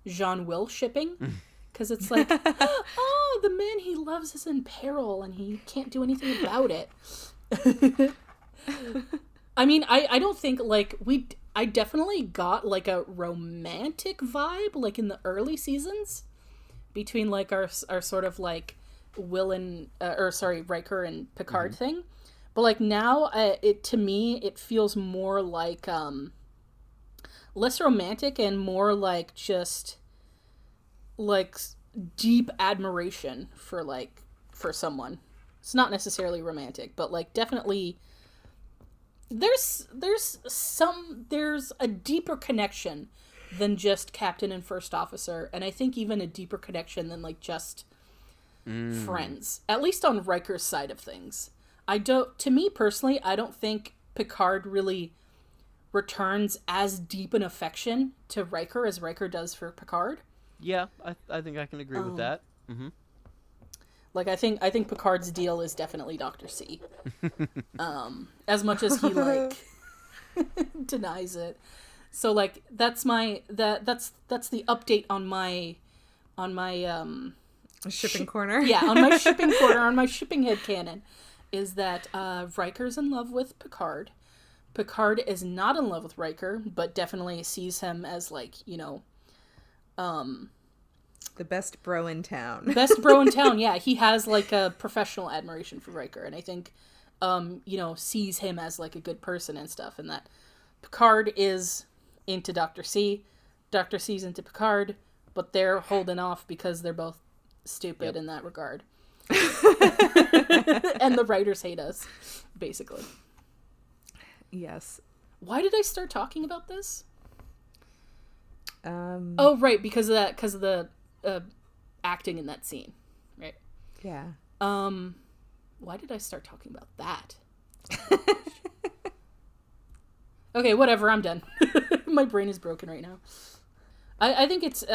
[SPEAKER 2] Jean Will shipping. Because it's like, oh, the man he loves is in peril and he can't do anything about it. I mean, I don't think, like, I definitely got, like, a romantic vibe, like, in the early seasons between, like, our sort of, like, Riker and Picard thing. But, like, now, to me, it feels more like, less romantic and more like just like deep admiration for someone. It's not necessarily romantic, but like definitely there's a deeper connection than just captain and first officer, and I think even a deeper connection than like just friends, at least on Riker's side of things. To me personally, I don't think Picard really returns as deep an affection to Riker as Riker does for Picard.
[SPEAKER 3] Yeah, I think I can agree with that. Mm-hmm.
[SPEAKER 2] Like, I think Picard's deal is definitely Dr. C. As much as he, like, denies it. So, like, that's the update on my
[SPEAKER 4] shipping corner.
[SPEAKER 2] Yeah, on my shipping corner, on my shipping headcanon, is that Riker's in love with Picard. Picard is not in love with Riker, but definitely sees him as, like, you know,
[SPEAKER 4] the best bro in town.
[SPEAKER 2] Best bro in town, yeah. He has, like, a professional admiration for Riker, and I think, you know, sees him as, like, a good person and stuff, and that Picard is into Dr. C. Dr. C's into Picard, but they're holding off because they're both stupid in that regard. And the writers hate us, basically.
[SPEAKER 4] Yes.
[SPEAKER 2] Why did I start talking about this? Oh, right, because of the acting in that scene, right?
[SPEAKER 4] Yeah.
[SPEAKER 2] Why did I start talking about that? Okay, whatever, I'm done. My brain is broken right now. I think it's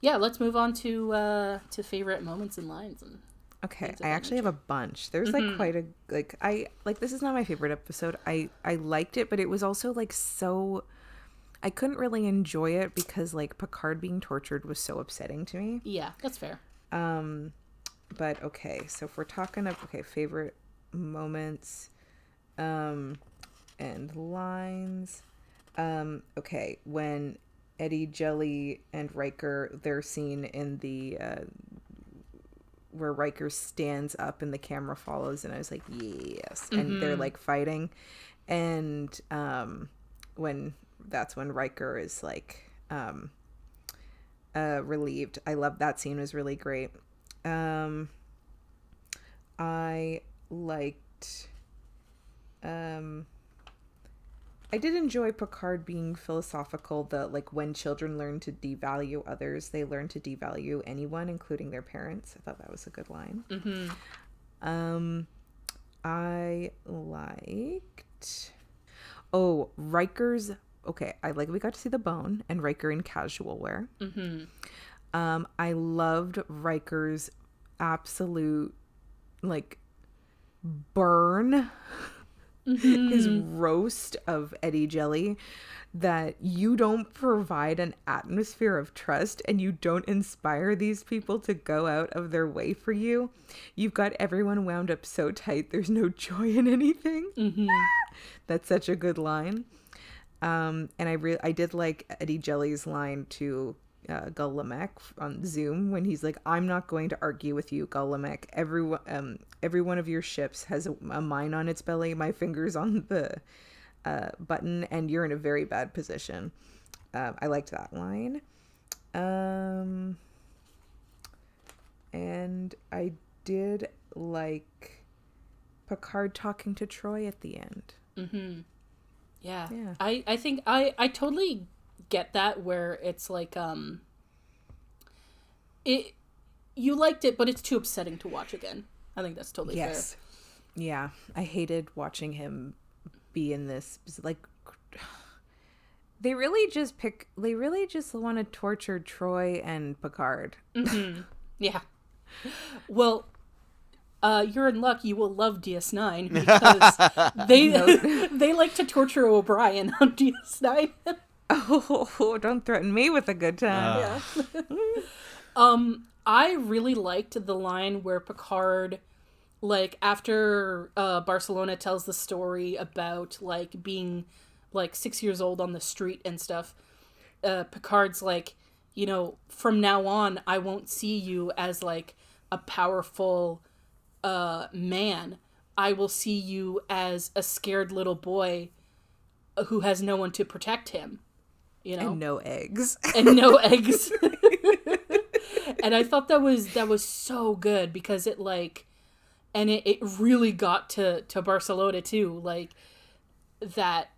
[SPEAKER 2] yeah, let's move on to favorite moments and lines. And
[SPEAKER 4] okay, I actually have a bunch. There's like quite a this is not my favorite episode. I liked it, but it was also like so I couldn't really enjoy it because like Picard being tortured was so upsetting to me.
[SPEAKER 2] Yeah, that's fair.
[SPEAKER 4] But okay, so if we're talking of favorite moments and lines. Okay, when Eddie, Jelly, and Riker, they're seen in the where Riker stands up and the camera follows, and I was like, yes. And they're like fighting, and when Riker is like relieved. I love that scene, was really great. I liked I did enjoy Picard being philosophical, that like when children learn to devalue others, they learn to devalue anyone, including their parents. I thought that was a good line. I liked Riker's I we got to see the bone and Riker in casual wear. I loved Riker's absolute like burn. His roast of Eddie Jelly, that you don't provide an atmosphere of trust and you don't inspire these people to go out of their way for you. You've got everyone wound up so tight there's no joy in anything. That's such a good line. And I did like Eddie Jelly's line to Gul Lamek on Zoom when he's like, I'm not going to argue with you, Gul Lamek. Every one of your ships has a mine on its belly. My finger's on the button, and you're in a very bad position. I liked that line. And I did like Picard talking to Troy at the end.
[SPEAKER 2] Yeah. I think I totally get that, where it's like you liked it, but it's too upsetting to watch again. I think that's totally fair.
[SPEAKER 4] Yeah, I hated watching him be in this. Like, they really just want to torture Troy and Picard.
[SPEAKER 2] Yeah. Well, you're in luck. You will love DS9 because they like to torture O'Brien on DS9.
[SPEAKER 4] Oh, don't threaten me with a good time.
[SPEAKER 2] I really liked the line where Picard, like, after Barcelona tells the story about, like, being, like, 6 years old on the street and stuff, Picard's like, you know, from now on, I won't see you as, like, a powerful man. I will see you as a scared little boy who has no one to protect him, you know?
[SPEAKER 4] And no eggs.
[SPEAKER 2] And no eggs. And I thought that was so good because it, like, and it really got to Barcelona too, like that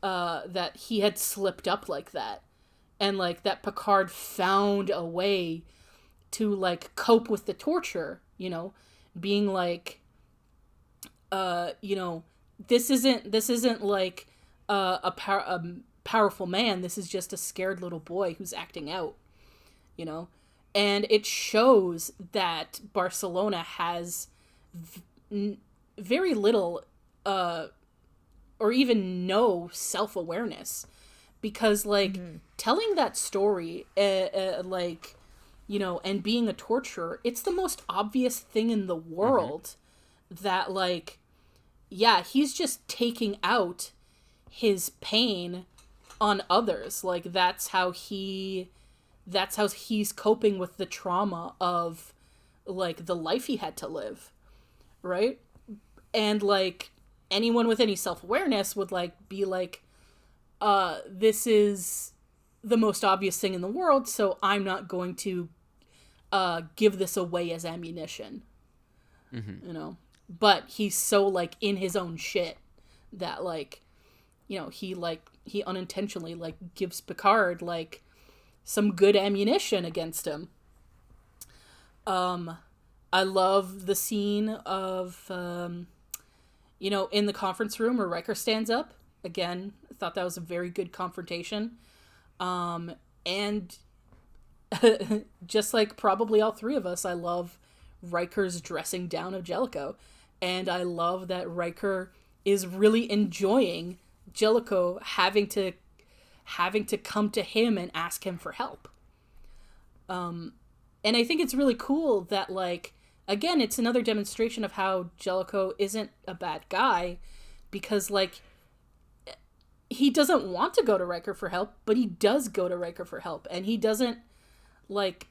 [SPEAKER 2] that he had slipped up like that, and like that Picard found a way to, like, cope with the torture, you know, being like, you know, this isn't like a powerful man. This is just a scared little boy who's acting out, you know. And it shows that Barcelona has very little or even no self-awareness, because, like, telling that story, like, you know, and being a torturer, it's the most obvious thing in the world that, like, yeah, he's just taking out his pain on others. Like, that's how he's coping with the trauma of, like, the life he had to live, right? And, like, anyone with any self-awareness would, like, be like, this is the most obvious thing in the world, so I'm not going to give this away as ammunition, you know? But he's so, like, in his own shit that, like, you know, he unintentionally, like, gives Picard, like, some good ammunition against him. I love the scene of, you know, in the conference room where Riker stands up. Again, I thought that was a very good confrontation. And just like probably all three of us, I love Riker's dressing down of Jellicoe. And I love that Riker is really enjoying Jellicoe having to come to him and ask him for help. And I think it's really cool that, like, again, it's another demonstration of how Jellicoe isn't a bad guy, because, like, he doesn't want to go to Riker for help, but he does go to Riker for help, and he doesn't want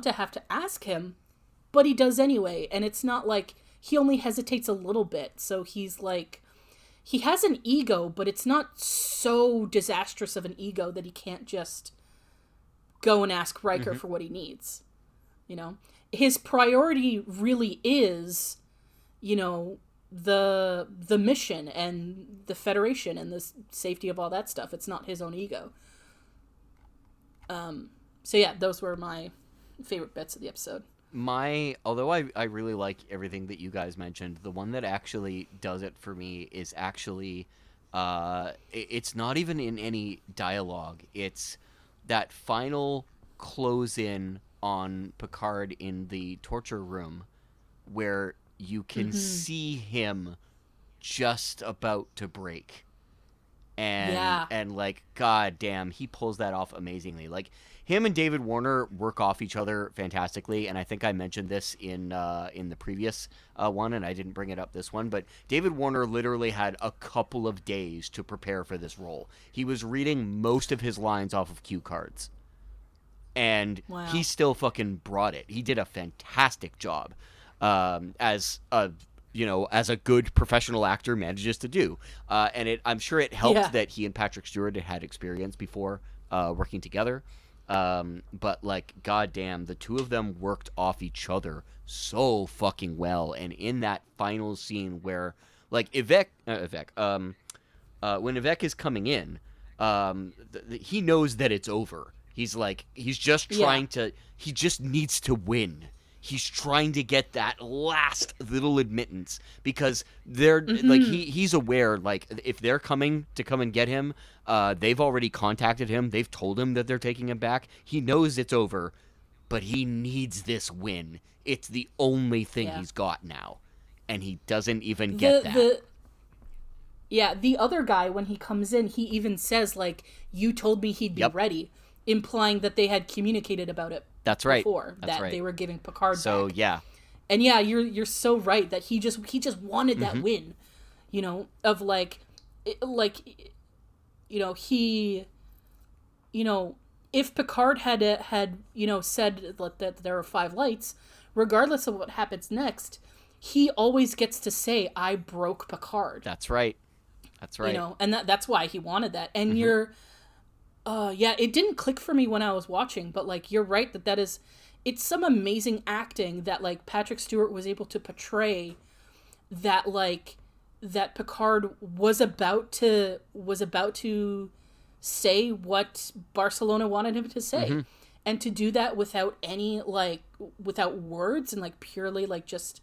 [SPEAKER 2] to have to ask him, but he does anyway. And it's not like he only hesitates a little bit, so he's like, he has an ego, but it's not so disastrous of an ego that he can't just go and ask Riker for what he needs. You know, his priority really is, you know, the mission and the Federation and the safety of all that stuff. It's not his own ego. So yeah, those were my favorite bits of the episode.
[SPEAKER 3] Although I really like everything that you guys mentioned, the one that actually does it for me is actually, it's not even in any dialogue. It's that final close-in on Picard in the torture room where you can see him just about to break. And like, god damn, he pulls that off amazingly. Like, him and David Warner work off each other fantastically, and I think I mentioned this in the previous one, and I didn't bring it up this one, but David Warner literally had a couple of days to prepare for this role. He was reading most of his lines off of cue cards, and he still fucking brought it. He did a fantastic job, as a good professional actor manages to do. And I'm sure it helped that he and Patrick Stewart had experience before working together. But, like, goddamn, the two of them worked off each other so fucking well. And in that final scene where, like, when Ivek is coming in, he knows that it's over. He's just trying to, he just needs to win. He's trying to get that last little admittance, because they're like, he's aware, like, if they're coming to come and get him, they've already contacted him. They've told him that they're taking him back. He knows it's over, but he needs this win. It's the only thing
[SPEAKER 2] Yeah.
[SPEAKER 3] he's got now, and he doesn't even get that.
[SPEAKER 2] The other guy, when he comes in, he even says, like, you told me he'd be
[SPEAKER 3] Yep.
[SPEAKER 2] ready, implying that they had communicated about it
[SPEAKER 3] That's right.
[SPEAKER 2] before,
[SPEAKER 3] That's
[SPEAKER 2] that
[SPEAKER 3] right.
[SPEAKER 2] they were giving Picard
[SPEAKER 3] So
[SPEAKER 2] back.
[SPEAKER 3] yeah,
[SPEAKER 2] And yeah, you're so right that he just wanted that win, you know, of like you know, he, you know, if Picard had said that there are 5 lights, regardless of what happens next, he always gets to say, I broke Picard.
[SPEAKER 3] that's right. That's right.
[SPEAKER 2] You know, and that's why he wanted that. And you're it didn't click for me when I was watching, but like you're right it's some amazing acting that like Patrick Stewart was able to portray, that like that Picard was about to say what Barcelona wanted him to say. And to do that without any without words, and like purely like just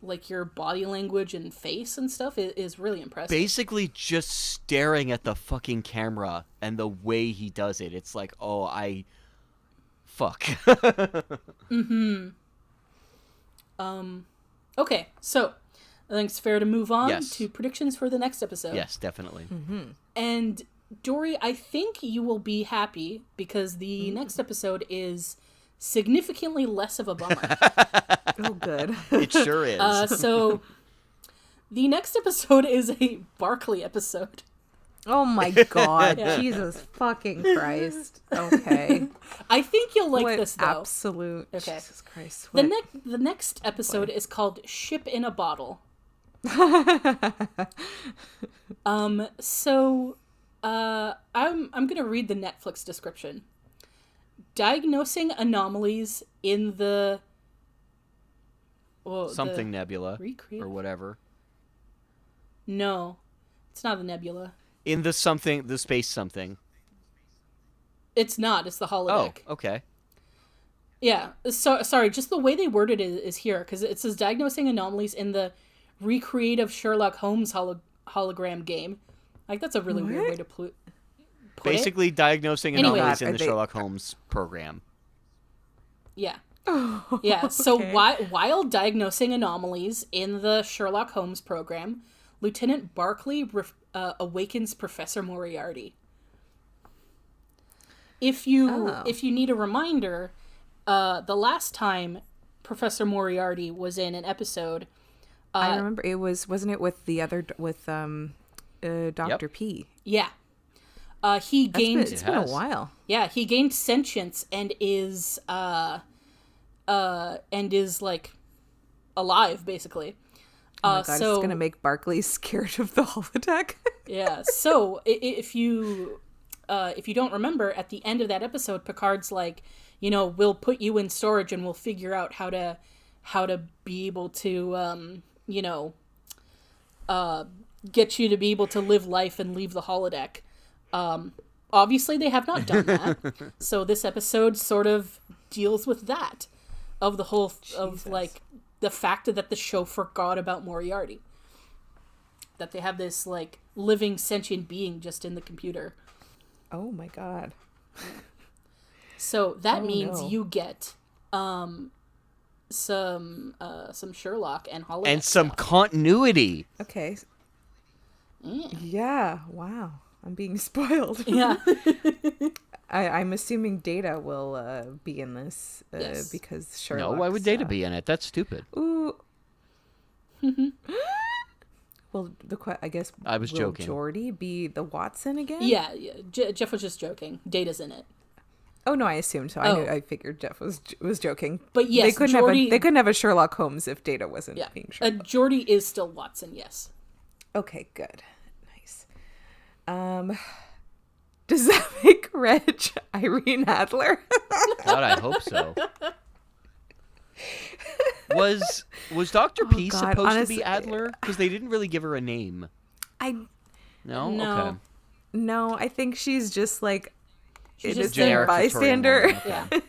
[SPEAKER 2] like your body language and face and stuff is really impressive.
[SPEAKER 3] Basically just staring at the fucking camera, and the way he does it, it's like, oh, fuck.
[SPEAKER 2] Okay, so I think it's fair to move on
[SPEAKER 3] Yes.
[SPEAKER 2] to predictions for the next episode.
[SPEAKER 3] Yes, definitely.
[SPEAKER 2] And Dory, I think you will be happy because the next episode is significantly less of a bummer.
[SPEAKER 4] Oh, good.
[SPEAKER 3] It sure is.
[SPEAKER 2] So the next episode is a Barclay episode.
[SPEAKER 4] Oh my god.
[SPEAKER 2] Yeah.
[SPEAKER 4] Jesus fucking Christ. Okay.
[SPEAKER 2] I think you'll like
[SPEAKER 4] What
[SPEAKER 2] this though.
[SPEAKER 4] absolute
[SPEAKER 2] Okay.
[SPEAKER 4] Jesus Christ.
[SPEAKER 2] The
[SPEAKER 4] What?
[SPEAKER 2] the next episode is called Ship in a Bottle. I'm gonna read the Netflix description. Diagnosing anomalies in the
[SPEAKER 3] Something nebula
[SPEAKER 2] recreate-
[SPEAKER 3] or whatever.
[SPEAKER 2] No, it's not a nebula.
[SPEAKER 3] In the space something.
[SPEAKER 2] It's not. It's the
[SPEAKER 3] Oh,
[SPEAKER 2] holodeck.
[SPEAKER 3] okay.
[SPEAKER 2] Yeah. So sorry. Just the way they worded it is here because it says diagnosing anomalies in the recreative Sherlock Holmes hologram game. Like that's a really weird way to put it.
[SPEAKER 3] Basically diagnosing
[SPEAKER 2] Anyway.
[SPEAKER 3] anomalies in
[SPEAKER 4] God,
[SPEAKER 3] the
[SPEAKER 4] they-
[SPEAKER 3] Sherlock Holmes program.
[SPEAKER 2] Yeah. Yeah, so
[SPEAKER 4] okay.
[SPEAKER 2] while diagnosing anomalies in the Sherlock Holmes program, Lieutenant Barclay awakens Professor Moriarty. If you need a reminder, the last time Professor Moriarty was in an episode,
[SPEAKER 4] I remember wasn't it with the other with Dr. P.
[SPEAKER 2] yeah, he gained
[SPEAKER 4] It's been a
[SPEAKER 3] has.
[SPEAKER 4] while.
[SPEAKER 2] yeah he gained sentience and is like alive basically.
[SPEAKER 4] Oh my god,
[SPEAKER 2] so
[SPEAKER 4] it's gonna make Barclay scared of the holodeck.
[SPEAKER 2] Yeah. So if you don't remember, at the end of that episode, Picard's like, you know, we'll put you in storage and we'll figure out how to be able to get you to be able to live life and leave the holodeck. Obviously, they have not done that. So this episode sort of deals with that, of the whole of like the fact that the show forgot about Moriarty. That they have this like living sentient being just in the computer.
[SPEAKER 4] Oh my god.
[SPEAKER 2] So that
[SPEAKER 4] Oh,
[SPEAKER 2] means
[SPEAKER 4] no.
[SPEAKER 2] you get some Sherlock and holodeck
[SPEAKER 3] And some
[SPEAKER 2] stuff.
[SPEAKER 4] Okay.
[SPEAKER 3] continuity.
[SPEAKER 4] Yeah. Wow. I'm being spoiled.
[SPEAKER 2] Yeah.
[SPEAKER 4] I'm assuming Data will be in this
[SPEAKER 2] Yes.
[SPEAKER 4] because Sherlock.
[SPEAKER 3] No, why would Data be in it? That's stupid.
[SPEAKER 4] Ooh. Well, I guess
[SPEAKER 3] I was
[SPEAKER 4] will
[SPEAKER 3] joking.
[SPEAKER 4] Geordi be the Watson again?
[SPEAKER 2] Yeah. Jeff was just joking. Data's in it.
[SPEAKER 4] Oh no, I assumed so.
[SPEAKER 2] Oh.
[SPEAKER 4] I figured Jeff was joking.
[SPEAKER 2] But yes,
[SPEAKER 4] they couldn't
[SPEAKER 2] Geordi-
[SPEAKER 4] have a Sherlock Holmes if Data wasn't
[SPEAKER 2] Yeah.
[SPEAKER 4] being Sherlock.
[SPEAKER 2] Geordi is still Watson. Yes.
[SPEAKER 4] Okay, good, nice. Does that make Reg Irene Adler?
[SPEAKER 3] God, I hope so. Was Dr. P
[SPEAKER 4] God,
[SPEAKER 3] supposed to
[SPEAKER 4] honestly-
[SPEAKER 3] be Adler? Because they didn't really give her a name.
[SPEAKER 4] No,
[SPEAKER 3] No? Okay.
[SPEAKER 4] I think she's just like
[SPEAKER 2] She's
[SPEAKER 4] innocent
[SPEAKER 2] just generic
[SPEAKER 4] bystander.
[SPEAKER 3] Victorian woman.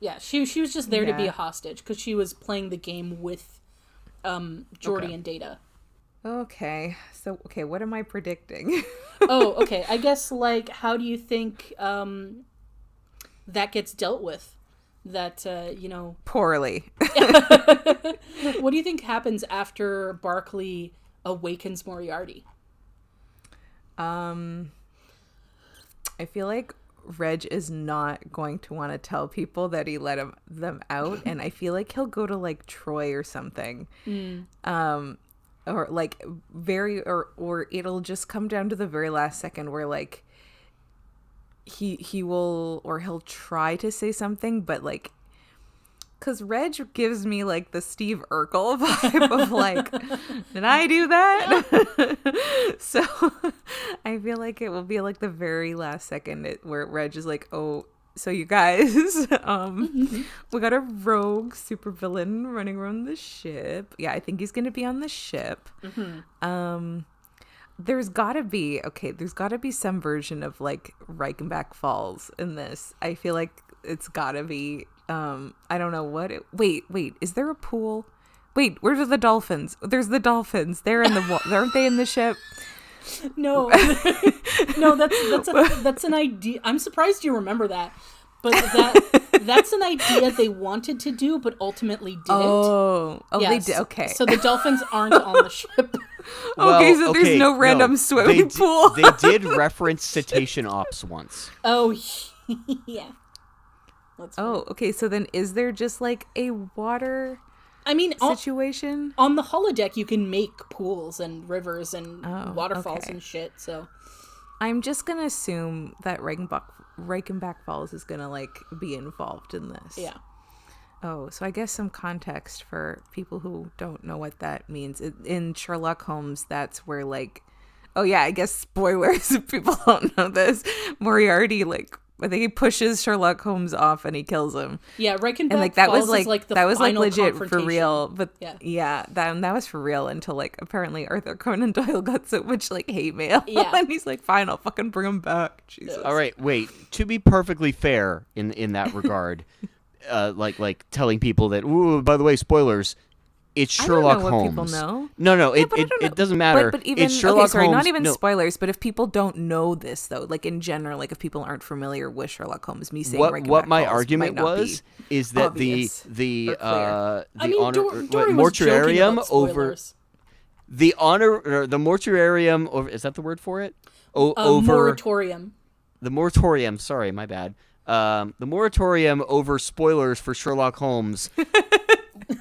[SPEAKER 2] Yeah. Yeah. She was just there to be
[SPEAKER 4] Yeah.
[SPEAKER 2] a hostage because she was playing the game with Geordi
[SPEAKER 3] Okay.
[SPEAKER 2] and Data.
[SPEAKER 4] Okay, so what am I predicting?
[SPEAKER 2] Oh, okay. I guess like how do you think that gets dealt with? that
[SPEAKER 4] Poorly.
[SPEAKER 2] what do you think happens after Barclay awakens Moriarty?
[SPEAKER 4] I feel like Reg is not going to want to tell people that he let them out, and I feel like he'll go to like Troy or something. Or like or it'll just come down to the very last second where like he'll try to say something, but like, because Reg gives me like the Steve Urkel vibe of like, did I do that? So I feel like it will be like the very last second where Reg is like, oh, so you guys, we got a rogue supervillain running around the ship. Yeah, I think he's gonna be on the ship. There's gotta be some version of like Reichenbach Falls in this. I feel like it's gotta be. I don't know what. Wait, is there a pool? Wait, where's the dolphins? There's the dolphins. They're in the. Aren't they in the ship?
[SPEAKER 2] No, no, that's an idea. I'm surprised you remember that, but that's an idea they wanted to do, but ultimately didn't.
[SPEAKER 4] Oh,
[SPEAKER 2] yes.
[SPEAKER 4] They did. Okay,
[SPEAKER 2] so the dolphins aren't on the ship.
[SPEAKER 4] Okay, so there's no random swimming pool.
[SPEAKER 3] They did reference cetacean ops once.
[SPEAKER 2] Oh, yeah.
[SPEAKER 4] Okay. So then, is there just like a water?
[SPEAKER 2] I mean,
[SPEAKER 4] situation
[SPEAKER 2] on the holodeck, you can make pools and rivers and waterfalls and shit. So
[SPEAKER 4] I'm just gonna assume that Reichenbach Falls is gonna like be involved in this.
[SPEAKER 2] Yeah.
[SPEAKER 4] Oh, so I guess some context for people who don't know what that means. In Sherlock Holmes, that's where like, oh yeah, I guess spoilers if people don't know this. Moriarty like, I think he pushes Sherlock Holmes off and he kills him.
[SPEAKER 2] Yeah, Reichenbach
[SPEAKER 4] and like that
[SPEAKER 2] Falls
[SPEAKER 4] was like,
[SPEAKER 2] is like the
[SPEAKER 4] that was like
[SPEAKER 2] final
[SPEAKER 4] legit for
[SPEAKER 2] confrontation.
[SPEAKER 4] real. But
[SPEAKER 2] yeah,
[SPEAKER 4] that was for real until like apparently Arthur Conan Doyle got so much like hate mail.
[SPEAKER 2] Yeah.
[SPEAKER 4] And he's like, fine, I'll fucking bring him back. Jesus.
[SPEAKER 3] All right, wait. To be perfectly fair in that regard, like telling people that, ooh, by the way, spoilers. It's Sherlock
[SPEAKER 4] I don't know
[SPEAKER 3] Holmes.
[SPEAKER 4] what people know.
[SPEAKER 3] No,
[SPEAKER 4] Yeah, but I don't know.
[SPEAKER 3] it doesn't matter.
[SPEAKER 4] But even
[SPEAKER 3] it's Sherlock Holmes.
[SPEAKER 4] not even
[SPEAKER 3] no.
[SPEAKER 4] spoilers. But if people don't know this, though, like in general, like if people aren't familiar with Sherlock Holmes, me saying
[SPEAKER 3] what my
[SPEAKER 4] Falls
[SPEAKER 3] argument
[SPEAKER 4] might not
[SPEAKER 3] was
[SPEAKER 4] be
[SPEAKER 3] is that
[SPEAKER 4] obvious
[SPEAKER 3] the
[SPEAKER 2] I mean,
[SPEAKER 3] honor
[SPEAKER 2] Dory was joking
[SPEAKER 3] mortuarium
[SPEAKER 2] about
[SPEAKER 3] over
[SPEAKER 2] spoilers.
[SPEAKER 3] the honor or the mortuarium over, is that the word for it? Over
[SPEAKER 2] moratorium.
[SPEAKER 3] the moratorium. Sorry, my bad. The moratorium over spoilers for Sherlock Holmes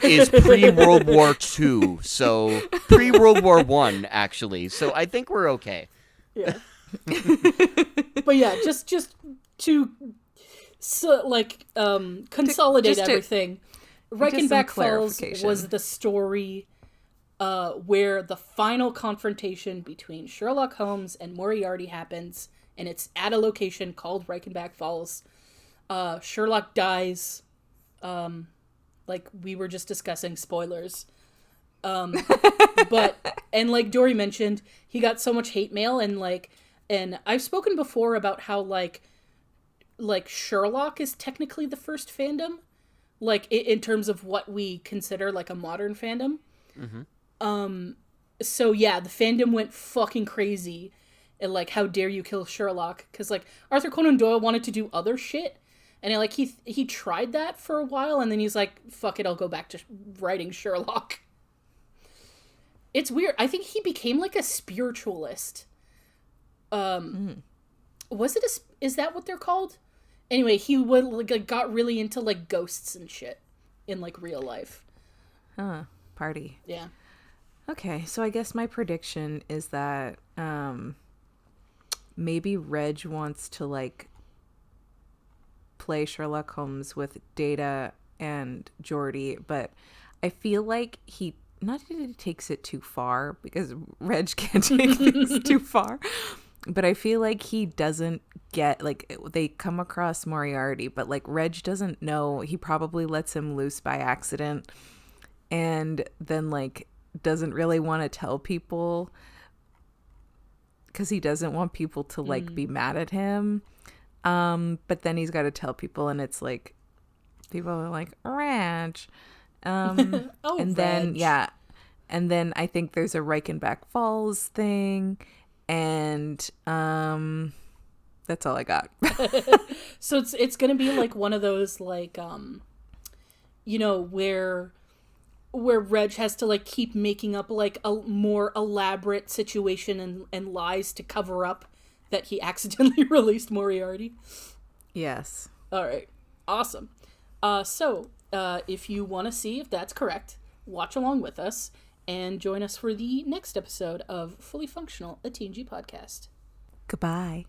[SPEAKER 3] is pre-World War II, so pre-World War I, actually. So I think we're okay.
[SPEAKER 2] Yeah. But yeah, just to consolidate
[SPEAKER 4] just to-
[SPEAKER 2] everything. Reichenbach Falls
[SPEAKER 4] clarification.
[SPEAKER 2] was the story where the final confrontation between Sherlock Holmes and Moriarty happens, and it's at a location called Reichenbach Falls. Sherlock dies. Like we were just discussing, spoilers. But like Dory mentioned, he got so much hate mail, and I've spoken before about how like Sherlock is technically the first fandom, like in terms of what we consider like a modern fandom. Mm-hmm. So yeah, the fandom went fucking crazy, and like, how dare you kill Sherlock? Because like Arthur Conan Doyle wanted to do other shit. And like he tried that for a while, and then he's like, "Fuck it, I'll go back to writing Sherlock." It's weird. I think he became like a spiritualist. Was it is that what they're called? Anyway, he would like got really into like ghosts and shit in like real life.
[SPEAKER 4] Party.
[SPEAKER 2] Yeah.
[SPEAKER 4] Okay, so I guess my prediction is that maybe Reg wants to like play Sherlock Holmes with Data and Geordi, but I feel like he takes it too far, because Reg can't take things too far, but I feel like he doesn't get, like, they come across Moriarty, but like Reg doesn't know. He probably lets him loose by accident, and then like doesn't really want to tell people because he doesn't want people to like be mad at him. But then he's got to tell people, and it's like people are like, Ranch. And then and then I think there's a Reichenbach Falls thing, and That's all I got.
[SPEAKER 2] So it's gonna be like one of those like where Reg has to like keep making up like a more elaborate situation and lies to cover up that he accidentally released Moriarty.
[SPEAKER 4] Yes.
[SPEAKER 2] All right. Awesome. So if you want to see if that's correct, watch along with us and join us for the next episode of Fully Functional, a TNG podcast.
[SPEAKER 4] Goodbye.